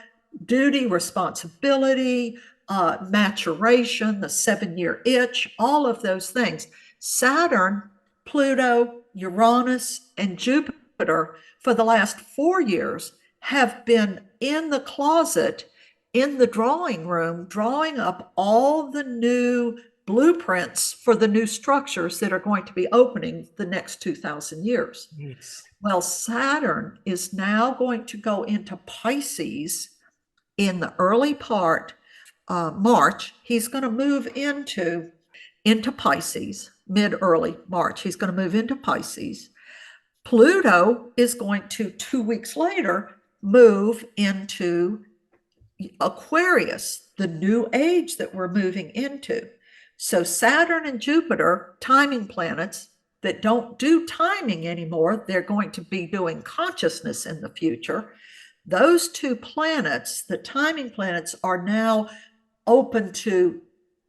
duty, responsibility, maturation, the 7-year itch, all of those things. Saturn, Pluto, Uranus, and Jupiter for the last 4 years have been in the closet, in the drawing room, drawing up all the new blueprints for the new structures that are going to be opening the next 2,000 years. Yes. Well, Saturn is now going to go into Pisces in the early part, March. He's going to move into Pisces, mid-early March. He's going to move into Pisces. Pluto is going to, 2 weeks later, move into Aquarius, the new age that we're moving into. So Saturn and Jupiter, timing planets that don't do timing anymore, they're going to be doing consciousness in the future. Those two planets, the timing planets, are now open to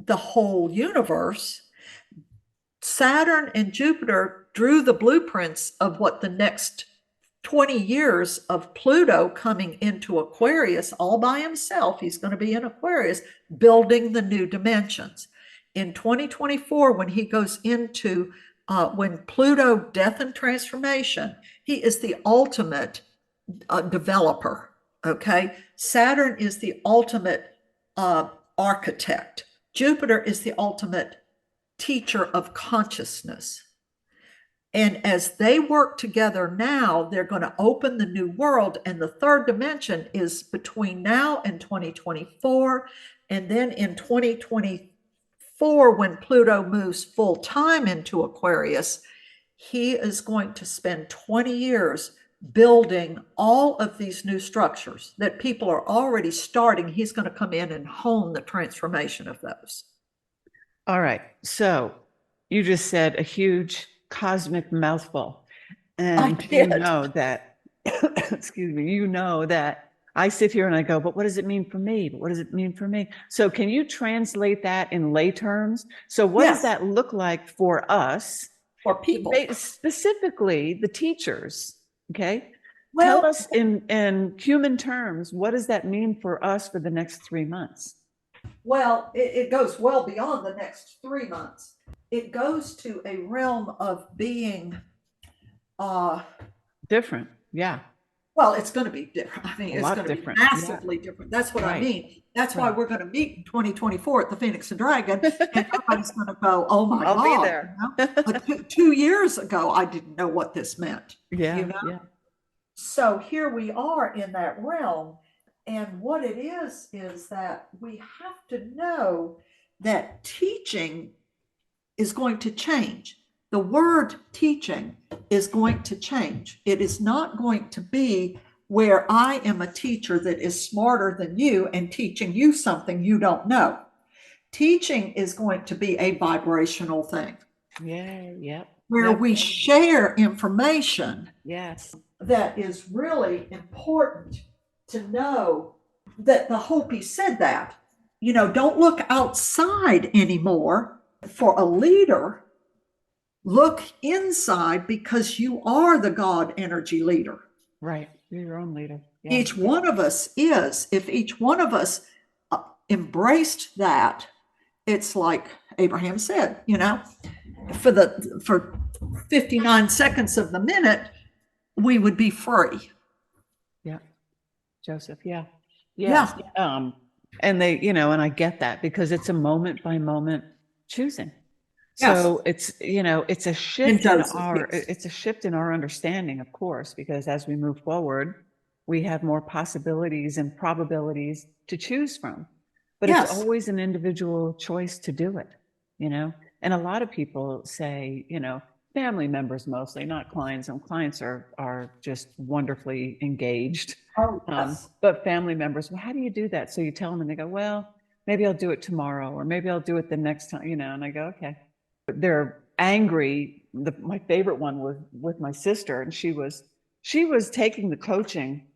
the whole universe. Saturn and Jupiter drew the blueprints of what the next 20 years of Pluto coming into Aquarius all by himself. He's going to be in Aquarius, building the new dimensions. In 2024, when he goes into, when Pluto, death and transformation, he is the ultimate developer, okay? Saturn is the ultimate architect. Jupiter is the ultimate teacher of consciousness. And as they work together now, they're going to open the new world. And the third dimension is between now and 2024. And then in 2024, when Pluto moves full time into Aquarius, he is going to spend 20 years building all of these new structures that people are already starting. He's going to come in and hone the transformation of those. All right. So you just said a huge cosmic mouthful. And you know that, excuse me, you know that I sit here and I go, but what does it mean for me? But what does it mean for me? So can you translate that in lay terms? So what does that look like for us? For people. Specifically the teachers, okay? Well, tell us in human terms, what does that mean for us for the next 3 months? Well, it goes well beyond the next 3 months. It goes to a realm of being different. Yeah. Well, it's going to be different. I mean, it's going to be massively different. That's what I mean. That's why we're going to meet in 2024 at the Phoenix and Dragon, and everybody's going to go, "Oh my God!" I'll be there. You know? But 2 years ago, I didn't know what this meant. Yeah. You know? Yeah. So here we are in that realm, and what it is that we have to know that teaching is going to change. The word teaching is going to change. It is not going to be where I am a teacher that is smarter than you and teaching you something you don't know. Teaching is going to be a vibrational thing. Yeah, yeah. Where we share information. Yes. That is really important to know. That the Hopi said that, you know, don't look outside anymore for a leader. Look inside, because you are the God energy leader. Right. You're your own leader. Yeah. Each one of us is. If each one of us embraced that, it's like Abraham said, you know, for 59 seconds of the minute, we would be free. Yeah. Joseph. Yeah. Yes. Yeah. And they, you know, and I get that because it's a moment by moment choosing. So it's, you know, it's a shift it's a shift in our understanding, of course, because as we move forward, we have more possibilities and probabilities to choose from. But it's always an individual choice to do it, you know. And a lot of people say, family members mostly, not clients. And clients are just wonderfully engaged. Oh, yes. But family members, well, how do you do that? So you tell them and they go, well, maybe I'll do it tomorrow, or maybe I'll do it the next time, and I go, okay. But they're angry. My favorite one was with my sister, and she was taking the coaching,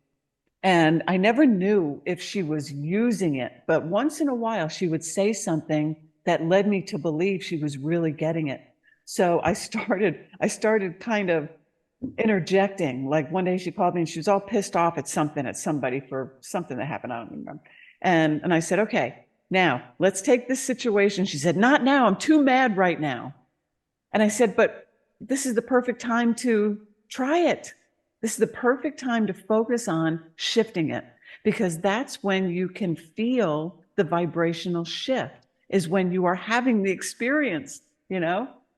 and I never knew if she was using it, but once in a while she would say something that led me to believe she was really getting it. So I started kind of interjecting. Like one day she called me and she was all pissed off at somebody for something that happened. I don't remember. And I said, okay, now let's take this situation. She said, not now. I'm too mad right now. And I said, but this is the perfect time to try it. This is the perfect time to focus on shifting it, because that's when you can feel the vibrational shift, is when you are having the experience,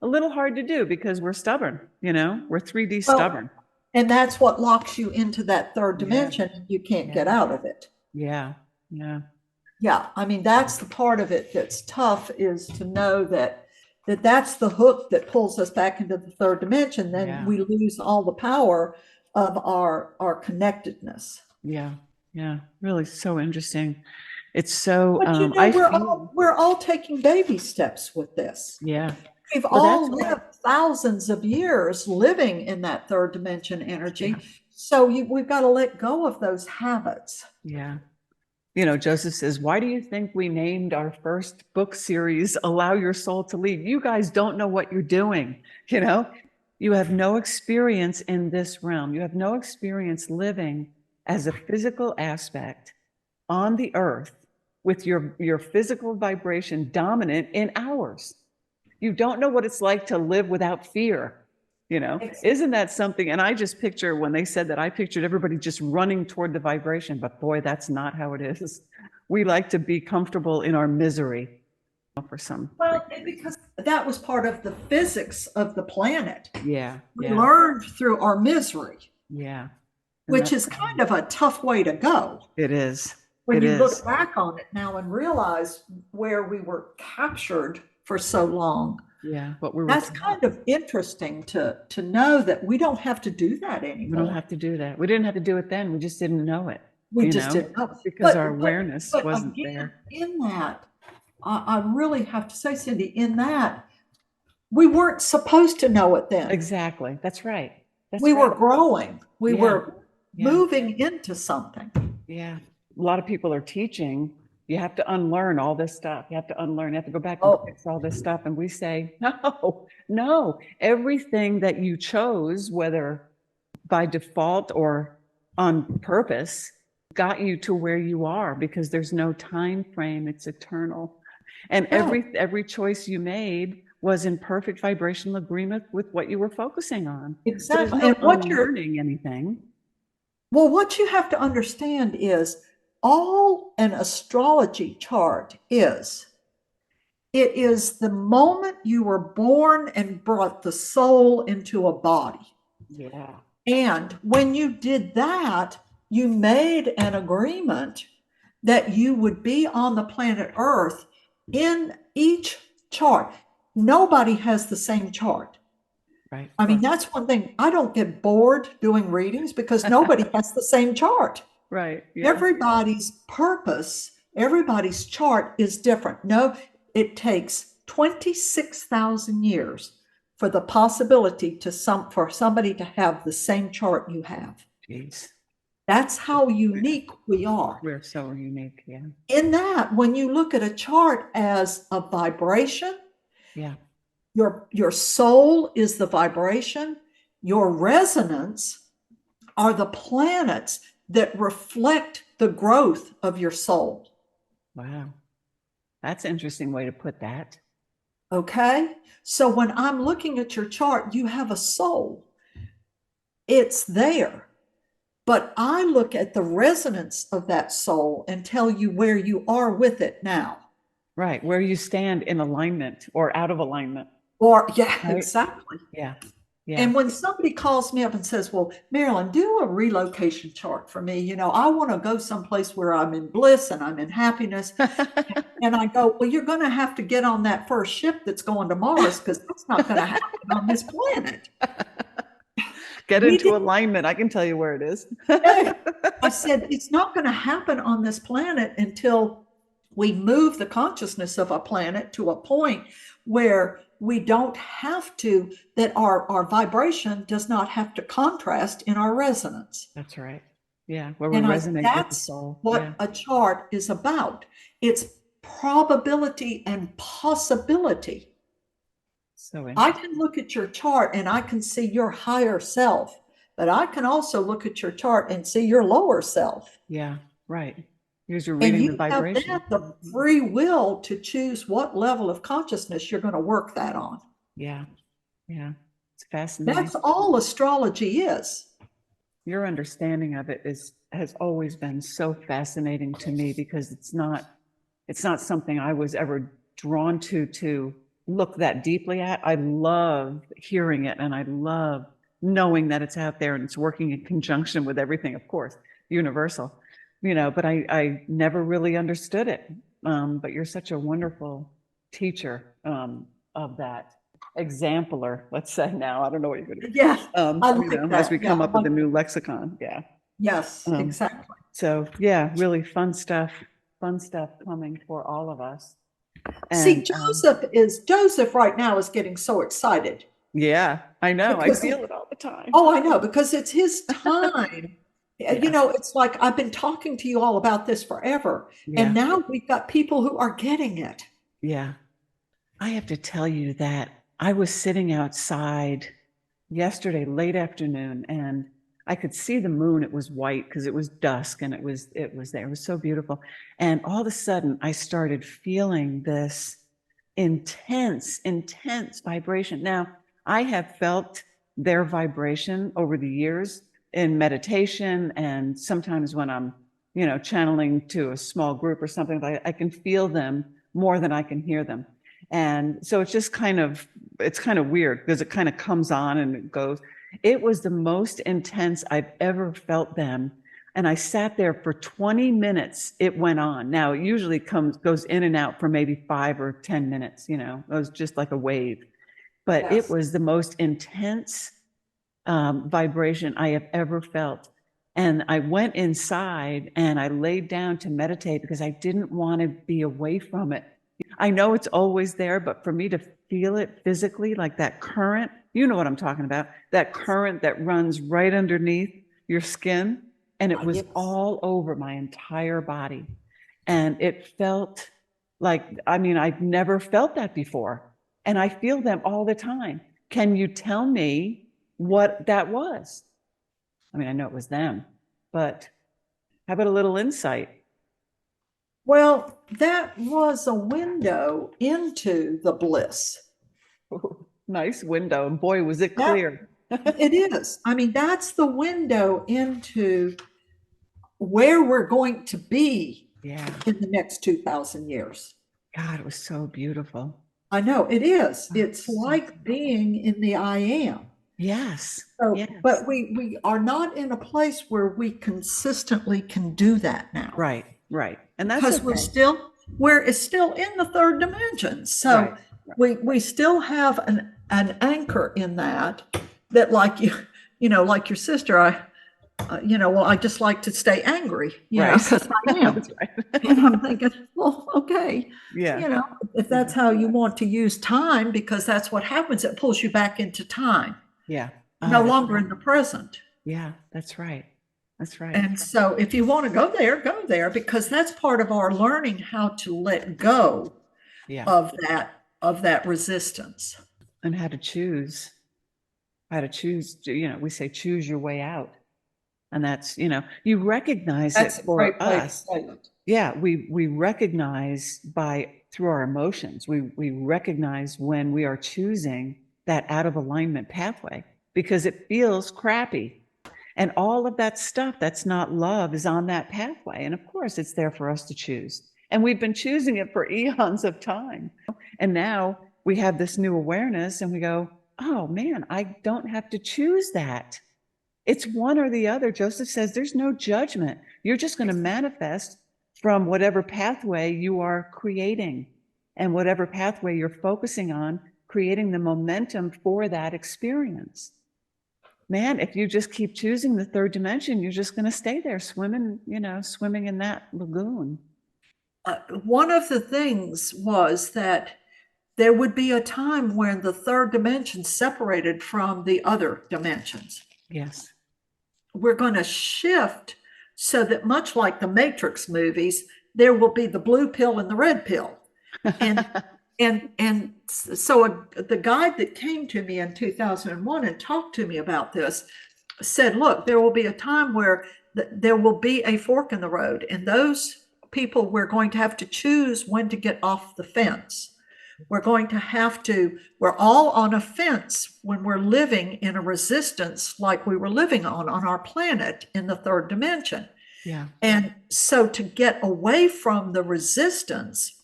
a little hard to do because we're stubborn, we're 3D stubborn. And that's what locks you into that third dimension. Yeah. And you can't get out of it. Yeah. Yeah. Yeah. I mean, that's the part of it that's tough, is to know that's the hook that pulls us back into the third dimension. Then we lose all the power of our connectedness. Yeah. Yeah. Really so interesting. It's so, but we're all taking baby steps with this. Yeah. We've all lived thousands of years living in that third dimension energy. Yeah. So we've got to let go of those habits. Yeah. Joseph says, why do you think we named our first book series, Allow Your Soul to Lead? You guys don't know what you're doing. You have no experience in this realm. You have no experience living as a physical aspect on the earth with your physical vibration dominant in ours. You don't know what it's like to live without fear. Isn't that something? And I just picture, when they said that, I pictured everybody just running toward the vibration, but boy, that's not how it is. We like to be comfortable in our misery for some. Well, because that was part of the physics of the planet. Yeah. We learned through our misery. Yeah. Which is kind of a tough way to go. It is. When you look back on it now and realize where we were captured for so long. Yeah, that's kind of interesting to know that we don't have to do that anymore. We don't have to do that. We didn't have to do it then. We just didn't know it. We just didn't know, because our awareness wasn't there. In that, I really have to say, Cindy, in that, we weren't supposed to know it then. Exactly. That's right. We were growing. We were moving into something. Yeah. A lot of people are teaching, you have to unlearn all this stuff. You have to unlearn. You have to go back and fix all this stuff. And we say, no. Everything that you chose, whether by default or on purpose, got you to where you are, because there's no time frame. It's eternal. And every choice you made was in perfect vibrational agreement with what you were focusing on. Exactly. So and what you're learning anything. Well, what you have to understand is, all an astrology chart is, it is the moment you were born and brought the soul into a body. Yeah. And when you did that, you made an agreement that you would be on the planet Earth in each chart. Nobody has the same chart. Right. I mean, that's one thing. I don't get bored doing readings because nobody has the same chart. Right. Yeah. Everybody's purpose, everybody's chart is different. No, it takes 26,000 years for the possibility for somebody to have the same chart you have. Jeez. That's how unique we are. We're so unique, yeah. In that, when you look at a chart as a vibration, your soul is the vibration, your resonance are the planets that reflect the growth of your soul. Wow. That's an interesting way to put that. Okay. So when I'm looking at your chart, you have a soul. It's there. But I look at the resonance of that soul and tell you where you are with it now. Right. Where you stand in alignment or out of alignment. Or, exactly. Yeah. Yeah. And when somebody calls me up and says, well, Marilyn, do a relocation chart for me. I want to go someplace where I'm in bliss and I'm in happiness. And I go, well, you're going to have to get on that first ship that's going to Mars because that's not going to happen on this planet. Get We into didn't. alignment. I can tell you where it is. I said, it's not going to happen on this planet until we move the consciousness of a planet to a point where we don't have to, that our vibration does not have to contrast in our resonance. That's right. Yeah, where we And resonate with the that's soul. Yeah. what a chart is about. It's probability and possibility. So I interesting. can look at your chart and I can see your higher self, but I can also look at your chart and see your lower self. Yeah, right. Because you're And reading the you have vibration. then the free will to choose what level of consciousness you're going to work that on. Yeah, yeah. It's fascinating. That's all astrology is. Your understanding of it has always been so fascinating to me because it's not something I was ever drawn to look that deeply at. I love hearing it and I love knowing that it's out there and it's working in conjunction with everything, of course, universal, but I never really understood it. But you're such a wonderful teacher of that exemplar, let's say now. I don't know what you're going to, Yeah, I like as we that. Yeah, come I up with like a that. new lexicon. Yeah. Yes, Um, exactly. so yeah, really fun stuff coming for all of us. See, And Joseph right now is getting so excited yeah, I know. I because feel it all the time. oh, I know, because it's his time. Yeah, It's like I've been talking to you all about this forever, and yeah, now we've got people who are getting it. yeah. I have to tell you that I was sitting outside yesterday late afternoon and I could see the moon. It was white because it was dusk and it was there. It was so beautiful. And all of a sudden I started feeling this intense vibration. Now, I have felt their vibration over the years in meditation and sometimes when I'm, channeling to a small group or something, I can feel them more than I can hear them. And so it's kind of weird because it kind of comes on and it goes. It was the most intense I've ever felt them. And I sat there for 20 minutes. It went on. Now it usually goes in and out for maybe 5 or 10 minutes, it was just like a wave. But it Yes. was the most intense vibration I have ever felt. And I went inside and I laid down to meditate because I didn't want to be away from it. I know it's always there, but for me to feel it physically, like that current, you know what I'm talking about, that current that runs right underneath your skin. And it was Yes. all over my entire body. And it felt like, I've never felt that before. And I feel them all the time. Can you tell me what that was? I know it was them, but how about a little insight? Well, that was a window into the bliss. Nice window. And boy, was it That clear. it is. That's the window into where we're going to be Yeah. in the next 2,000 years. God, it was so beautiful. I know it is. Oh, It's like being in the I am. yes. So, Yes. but we are not in a place where we consistently can do that now Right. Right. And that's because okay. we're it's still in the third dimension. Right. So Right. we still have an anchor in that like like your sister, well, I just like to stay angry, Right. because I am. That's right. And I'm thinking, well, okay, Yeah. if Yeah. that's how you want to use time, because that's what happens, it pulls you back into time. Yeah. No That's longer right. in the present. Yeah. That's right. That's right. And so if you want to go there, because that's part of our learning how to let go Yeah. of that resistance. And how to choose, we say choose your way out. And that's, you recognize That's it a for great way to us. say it. Yeah, we recognize through our emotions, we recognize when we are choosing that out of alignment pathway because it feels crappy. And all of that stuff that's not love is on that pathway. And of course, it's there for us to choose. And we've been choosing it for eons of time. And now we have this new awareness and we go, oh man, I don't have to choose that. It's one or the other. Joseph says there's no judgment. You're just going to manifest from whatever pathway you are creating, and whatever pathway you're focusing on, creating the momentum for that experience. Man, if you just keep choosing the third dimension, you're just going to stay there swimming, swimming in that lagoon. One of the things was that there would be a time when the third dimension separated from the other dimensions. Yes. We're going to shift so that, much like the Matrix movies, there will be the blue pill and the red pill. And so the guide that came to me in 2001 and talked to me about this said, look, there will be a time where there will be a fork in the road, and those people, we're going to have to choose when to get off the fence. We're all on a fence when we're living in a resistance like we were living on our planet in the third dimension. Yeah. And so to get away from the resistance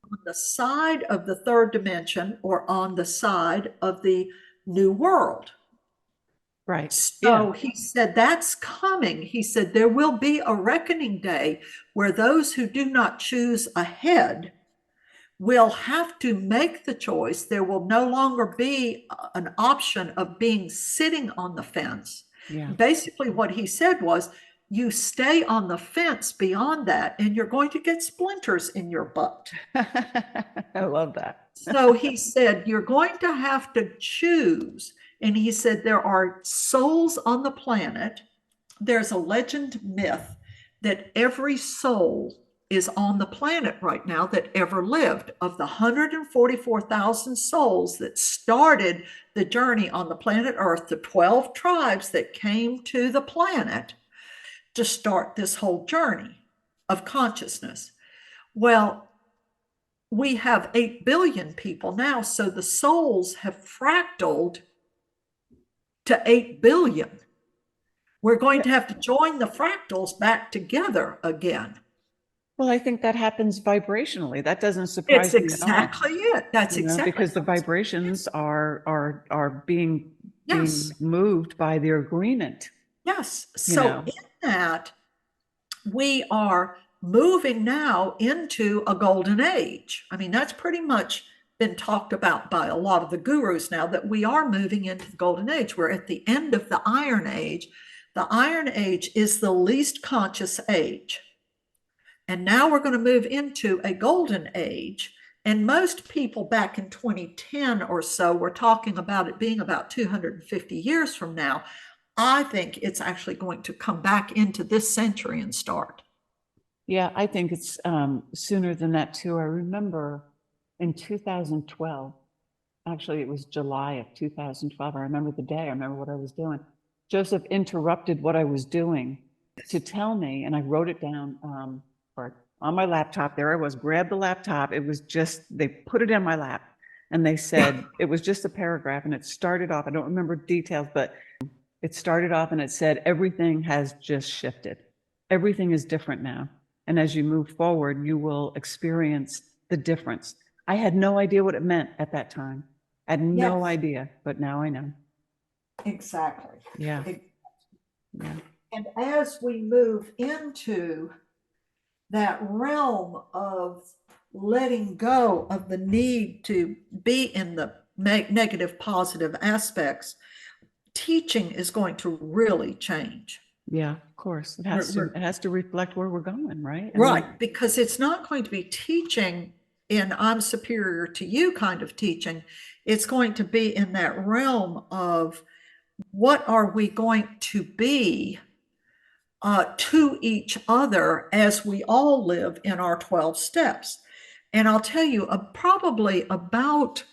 on the side of the third dimension or on the side of the new world. Right. So he said, that's coming. He said, there will be a reckoning day where those who do not choose ahead will have to make the choice. There will no longer be an option of being sitting on the fence. Yeah. Basically, what he said was, you stay on the fence beyond that, and you're going to get splinters in your butt. I love that. So he said, you're going to have to choose. And he said, there are souls on the planet. There's a legend myth that every soul is on the planet right now that ever lived. Of the 144,000 souls that started the journey on the planet Earth, the 12 tribes that came to the planet to start this whole journey of consciousness. Well, we have 8 billion people now, so the souls have fractaled to 8 billion. We're going to have to join the fractals back together again. Well, I think that happens vibrationally. That doesn't surprise me at all. That's exactly it. That's exactly because the vibrations are being moved by their agreement. Yes. So in that, we are moving now into a golden age. I mean, that's pretty much been talked about by a lot of the gurus now, that we are moving into the golden age. We're at the end of the Iron Age. The Iron Age is the least conscious age. And now we're going to move into a golden age. And most people back in 2010 or so were talking about it being about 250 years from now. I think it's actually going to come back into this century and start. Yeah, I think it's sooner than that too. I remember in 2012, actually it was July of 2012. I remember the day, I remember what I was doing. Joseph interrupted what I was doing to tell me, and I wrote it down on my laptop. There I was, grabbed the laptop. It was just, they put it in my lap and they said, it was just a paragraph, and it started off, I don't remember details, but it started off and it said, everything has just shifted. Everything is different now. And as you move forward, you will experience the difference. I had no idea what it meant at that time. I had no idea, but now I know. Exactly. Yeah. Yeah. And as we move into that realm of letting go of the need to be in the negative, positive aspects, teaching is going to really change. Yeah, of course. It has to reflect where we're going, right? Right, because it's not going to be teaching in I'm superior to you kind of teaching. It's going to be in that realm of what are we going to be to each other as we all live in our 12 steps. And I'll tell you, probably about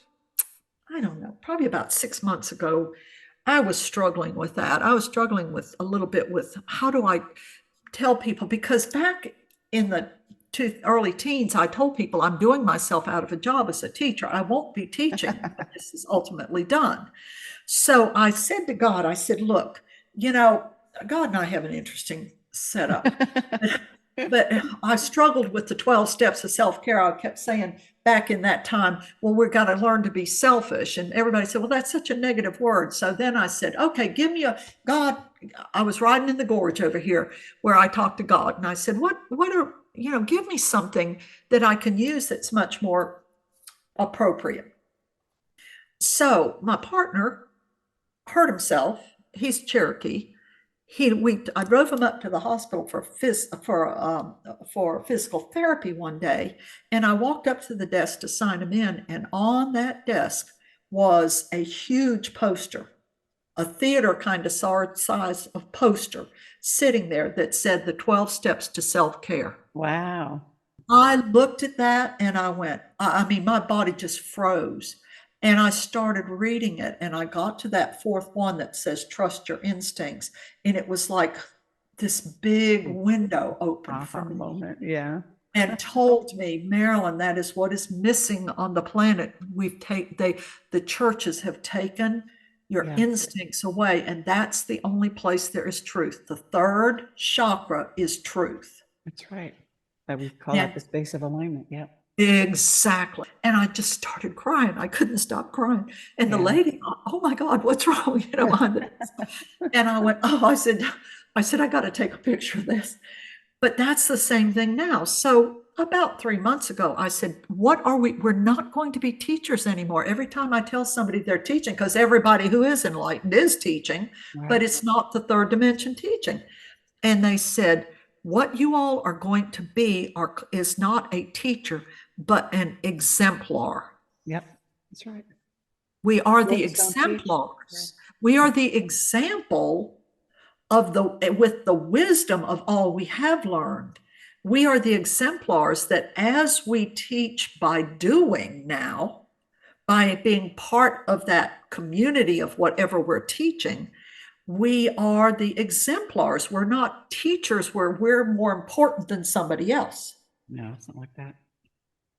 6 months ago, I was struggling with that. I was struggling with a little bit with how do I tell people, because back in the early teens, I told people I'm doing myself out of a job as a teacher. I won't be teaching when this is ultimately done. So I said to God, I said, look, God and I have an interesting setup. But I struggled with the 12 steps of self-care. I kept saying back in that time, well, we've got to learn to be selfish. And everybody said, well, that's such a negative word. So then I said, okay, give me God. I was riding in the gorge over here where I talked to God. And I said, what are give me something that I can use that's much more appropriate. So my partner hurt himself. He's Cherokee. I drove him up to the hospital for physical therapy one day, and I walked up to the desk to sign him in, and on that desk was a huge poster, a theater kind of size of poster sitting there that said the 12 steps to self-care. Wow. I looked at that and I went, I mean, my body just froze. And I started reading it, and I got to that fourth one that says, trust your instincts. And it was like this big window opened for me. Moment. Yeah. And told me, Marilyn, that is what is missing on the planet. The churches have taken your instincts away, and that's the only place there is truth. The third chakra is truth. That's right. That we call that the space of alignment. Yeah. Exactly. And I just started crying. I couldn't stop crying. And the lady, oh my God, what's wrong? And I went, I said, I got to take a picture of this. But that's the same thing now. So about 3 months ago, I said, we're not going to be teachers anymore. Every time I tell somebody they're teaching, because everybody who is enlightened is teaching, but it's not the third dimension teaching. And they said, what you all are going to be is not a teacher, but an exemplar. Yep, that's right. We are the exemplars. We are the example with the wisdom of all we have learned. We are the exemplars that as we teach by doing now, by being part of that community of whatever we're teaching, we are the exemplars. We're not teachers where we're more important than somebody else. No, it's not like that.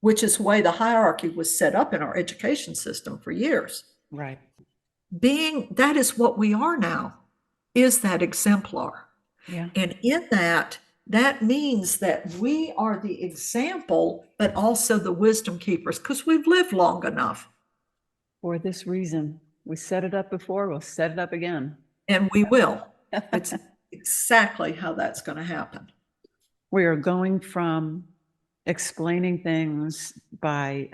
Which is the way the hierarchy was set up in our education system for years. Right. That is what we are now, is that exemplar. Yeah. And in that means that we are the example, but also the wisdom keepers, because we've lived long enough. For this reason, we set it up before, we'll set it up again. And we will. It's exactly how that's going to happen. We are going from explaining things by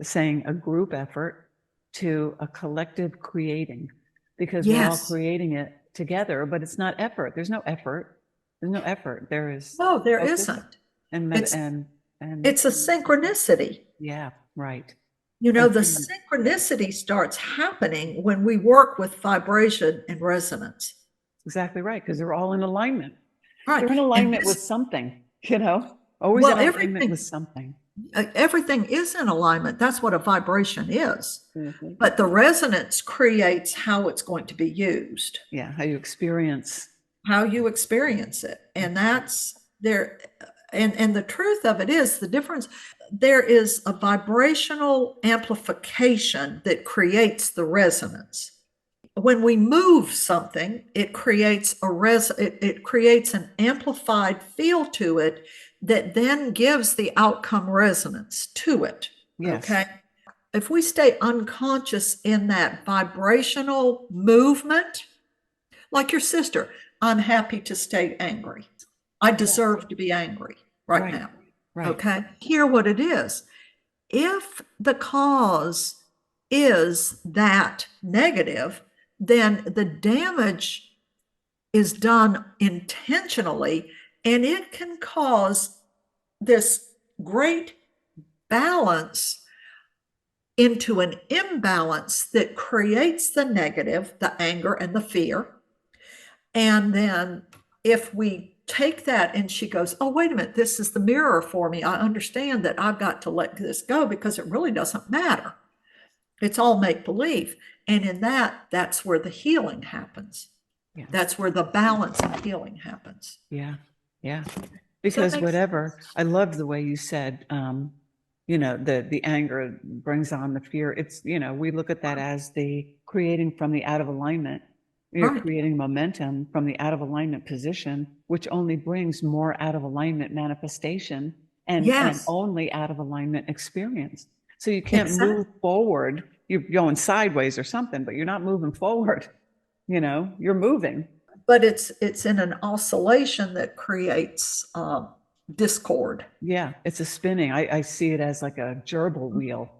saying a group effort to a collective creating, because we're all creating it together, but it's not effort. There's no effort. There's no effort. There is. No, there isn't. And it's a synchronicity. Yeah, right. The synchronicity starts happening when we work with vibration and resonance. Exactly right, because they're all in alignment. Right. They're in alignment with something, always in alignment with something. Everything is in alignment. That's what a vibration is. Mm-hmm. But the resonance creates how it's going to be used. Yeah, how you experience it. And that's there. And the truth of it is the difference. There is a vibrational amplification that creates the resonance. When we move something, it creates it creates an amplified feel to it that then gives the outcome resonance to it. Yes. Okay. If we stay unconscious in that vibrational movement, like your sister, I'm happy to stay angry. I deserve to be angry right now. Right. Okay. Hear what it is. If the cause is that negative, then the damage is done intentionally, and it can cause this great balance into an imbalance that creates the negative, the anger and the fear. And then if we take that and she goes, oh, wait a minute, this is the mirror for me. I understand that I've got to let this go because it really doesn't matter. It's all make believe. And in that's where the healing happens. Yes. That's where the balance and healing happens. Yeah. Yeah. Because I loved the way you said, the anger brings on the fear. It's, we look at that as the creating from the out of alignment. You're creating momentum from the out of alignment position, which only brings more out of alignment manifestation and only out of alignment experience. So you can't move forward. You're going sideways or something, but you're not moving forward. You're moving. But it's in an oscillation that creates discord. Yeah, it's a spinning. I see it as like a gerbil wheel,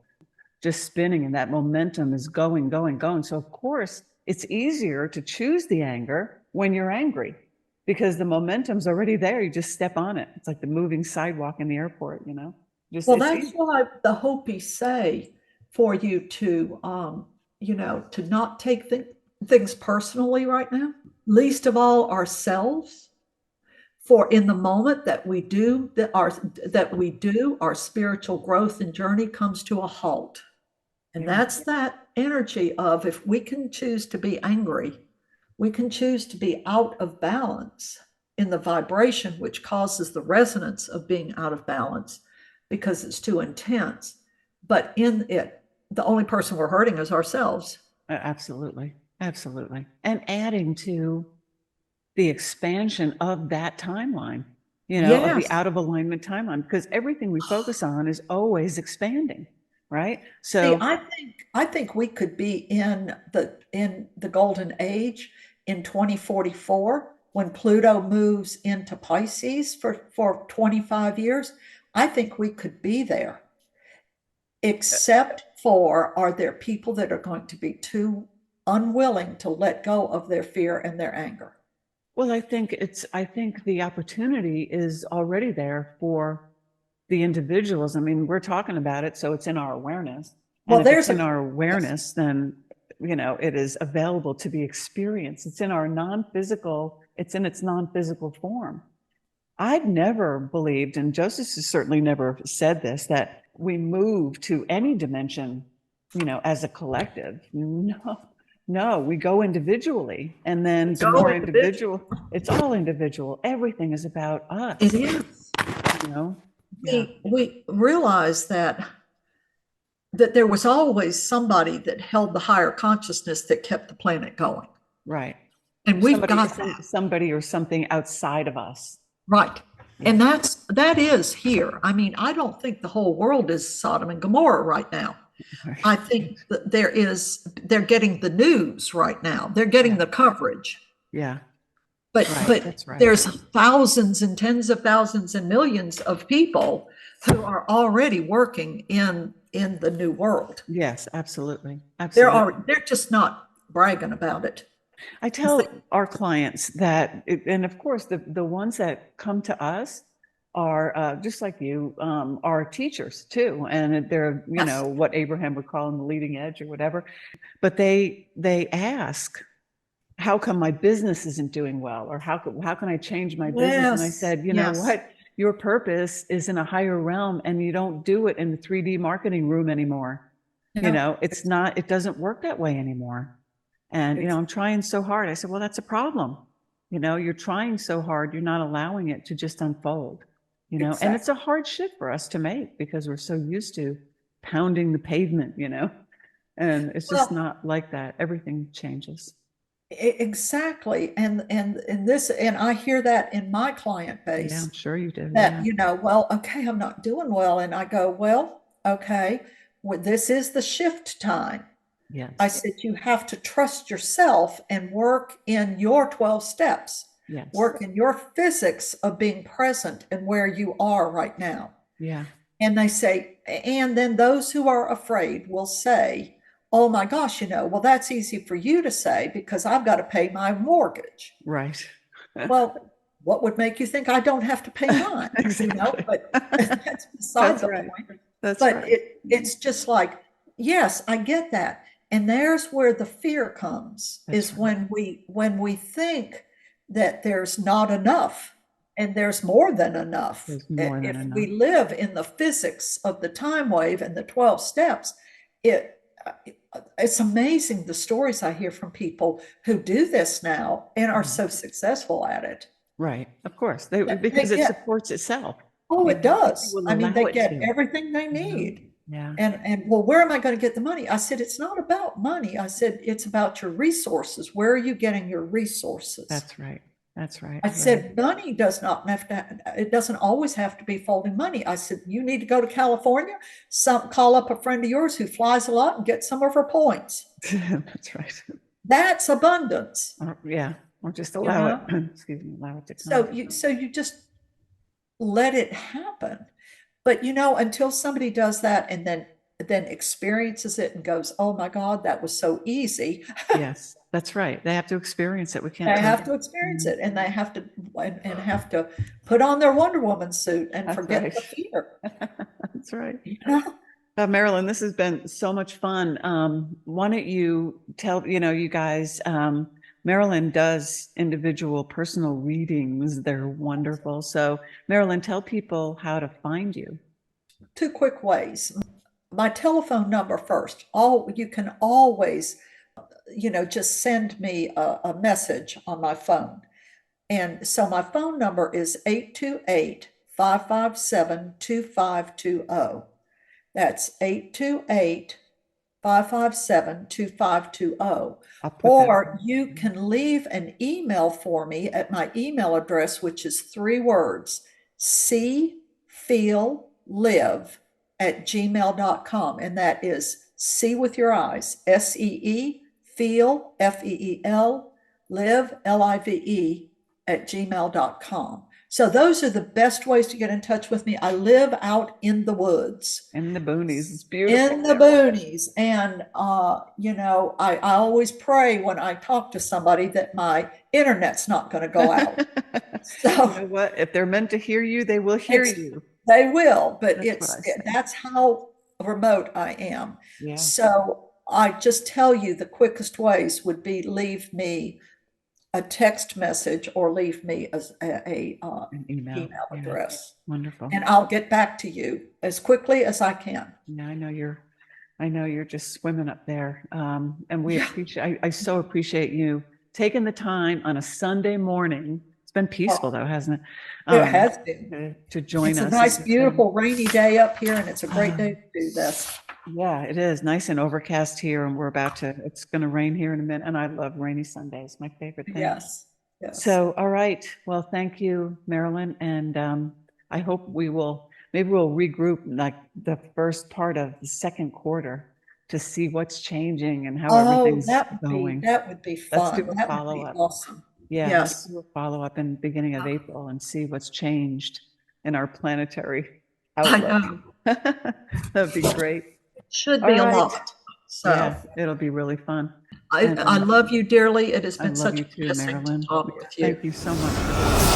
just spinning, and that momentum is going, going, going. So of course, it's easier to choose the anger when you're angry because the momentum's already there. You just step on it. It's like the moving sidewalk in the airport, you know? Just Well, it's that's easy. why the Hopis say for you to, to not take things personally right now, least of all ourselves. For in the moment that we do our spiritual growth and journey comes to a halt. And Yeah. that's that energy of, if we can choose to be angry, we can choose to be out of balance in the vibration, which causes the resonance of being out of balance because it's too intense. But in it, the only person we're hurting is ourselves. Absolutely. Absolutely. And adding to the expansion of that timeline, of the Yes. out of alignment timeline, because everything we focus on is always expanding, right? See, So, I think we could be in the golden age in 2044 when Pluto moves into Pisces for 25 years. I think we could be there. Except for, are there people that are going to be too unwilling to let go of their fear and their anger? well, I think the opportunity is already there for the individuals. I mean, we're talking about it, so it's in our awareness. And Well, if it's there's in a our yes. awareness, then, it is available to be experienced. It's in our non-physical, it's in its non-physical form. I've never believed, and Joseph has certainly never said this, that we move to any dimension, as a collective. No, no, we go individually. And then the Go more individual. individual, it's all individual. Everything is about It us, is. you know? Yeah, We realize that there was always somebody that held the higher consciousness that kept the planet going. right. And we've got that. Somebody or something outside of us. Right. Yeah. And that is here. I mean, I don't think the whole world is Sodom and Gomorrah right now. I think that they're getting the news right now. They're getting Yeah. the coverage. Yeah. But Right. but That's right. there's thousands and tens of thousands and millions of people who are already working in the new world. Yes, absolutely. Absolutely. They're just not bragging about it. I tell our clients that, and of course, the ones that come to us are just like you, are teachers too, and they're Yes. what Abraham would call on the leading edge or whatever. But they ask, how come my business isn't doing well, or how can I change my business? And I Yes. said, you know Yes. what, your purpose is in a higher realm, and you don't do it in the 3D marketing room anymore. Yeah. It's not, it doesn't work that way anymore. And, It's I'm trying so hard. I said, well, that's a problem. You're trying so hard, you're not allowing it to just unfold, and it's exactly. a hard shift for us to make because we're so used to pounding the pavement, and it's just Well, not like that. Everything changes. exactly. And I hear that in my client Yeah, I'm base, sure you do. that, Yeah. well, okay, I'm not doing well. And I go, well, okay, well, this is the shift time. I Yes. said, you have to trust yourself and work in your 12 steps, Yes. work in your physics of being present and where you are right now. Yeah. And they say, and then those who are afraid will say, oh my gosh, well, that's easy for you to say because I've got to pay my mortgage. Right. Well, what would make you think I don't have to pay mine? Exactly. But that's beside That's the right. point. That's But right. it's just like, yes, I get that. And there's where the fear comes, That's is right. when we think that there's not enough and there's more than enough. There's more than If enough. we live in the physics of the time wave and the 12 steps, it it's amazing the stories I hear from people who do this now and are Yeah. so successful at it. Right. Of course. They Because it get, supports itself. oh, it If you does. will I mean, allow they it get to. everything they need. Yeah. And well, where am I going to get the money? I said, it's not about money. I said, it's about your resources. Where are you getting your resources? That's right. That's right. I Yeah. said, money does not have to, it doesn't always have to be folding money. I said, you need to go to California, call up a friend of yours who flies a lot and get some of her points. That's right. That's abundance, Yeah. Or just you allow it. know? Excuse me. Allow it to come. So you just let it happen. But until somebody does that and then experiences it and goes, oh my God, that was so easy. Yes, that's right. They have to experience it. We can't They tell have to them. experience it, and they have to and have to put on their Wonder Woman suit and That's forget right. the fear. That's right. You know? Marilyn, this has been so much fun. Why don't you tell, you guys, Marilyn does individual personal readings. They're wonderful. So, Marilyn, tell people how to find you. Two quick ways. My telephone number first. You can always, just send me a message on my phone. And so my phone number is 828-557-2520. That's 828-557-2520. I'll put that. Or you can leave an email for me at my email address, which is 3 words: seefeellive@gmail.com. And that is see with your eyes, SEE, feel, FEEL, live, LIVE, @gmail.com. So those are the best ways to get in touch with me. I live out in the woods, In the boonies. It's beautiful. in the boonies. And, I always pray when I talk to somebody that my internet's not going to go out. You So know what? If they're meant to hear you, they will hear you. they will, but That's what I say. that's how remote I am. Yeah. So I just tell you the quickest ways would be leave me a text message or leave me as An email. email Yeah. address, Wonderful. and I'll get back to you as quickly as I can. Yeah, I know you're just swimming up there. And we Yeah. appreciate, I so appreciate you taking the time on a Sunday morning. It's been peaceful though, hasn't it? It has been. To join It's a us. nice, beautiful, rainy day up here, and it's a great day to do this. Yeah, it is nice and overcast here, and it's going to rain here in a minute. And I love rainy Sundays, my favorite thing. Yes. Yes. So, all right. Well, thank you, Marilyn. And I hope maybe we'll regroup like the first part of the second quarter to see what's changing and how everything's going. That would be fun. Let's do a That would be follow-up. awesome. Yeah, Yes. let's do a follow-up in the beginning of April and see what's changed in our planetary outlook. I know. That'd be great. Should be All a right. lot. So yeah, it'll be really fun. I love you dearly. It has been I love such you a too, blessing Marilyn. to talk with you. Thank you so much.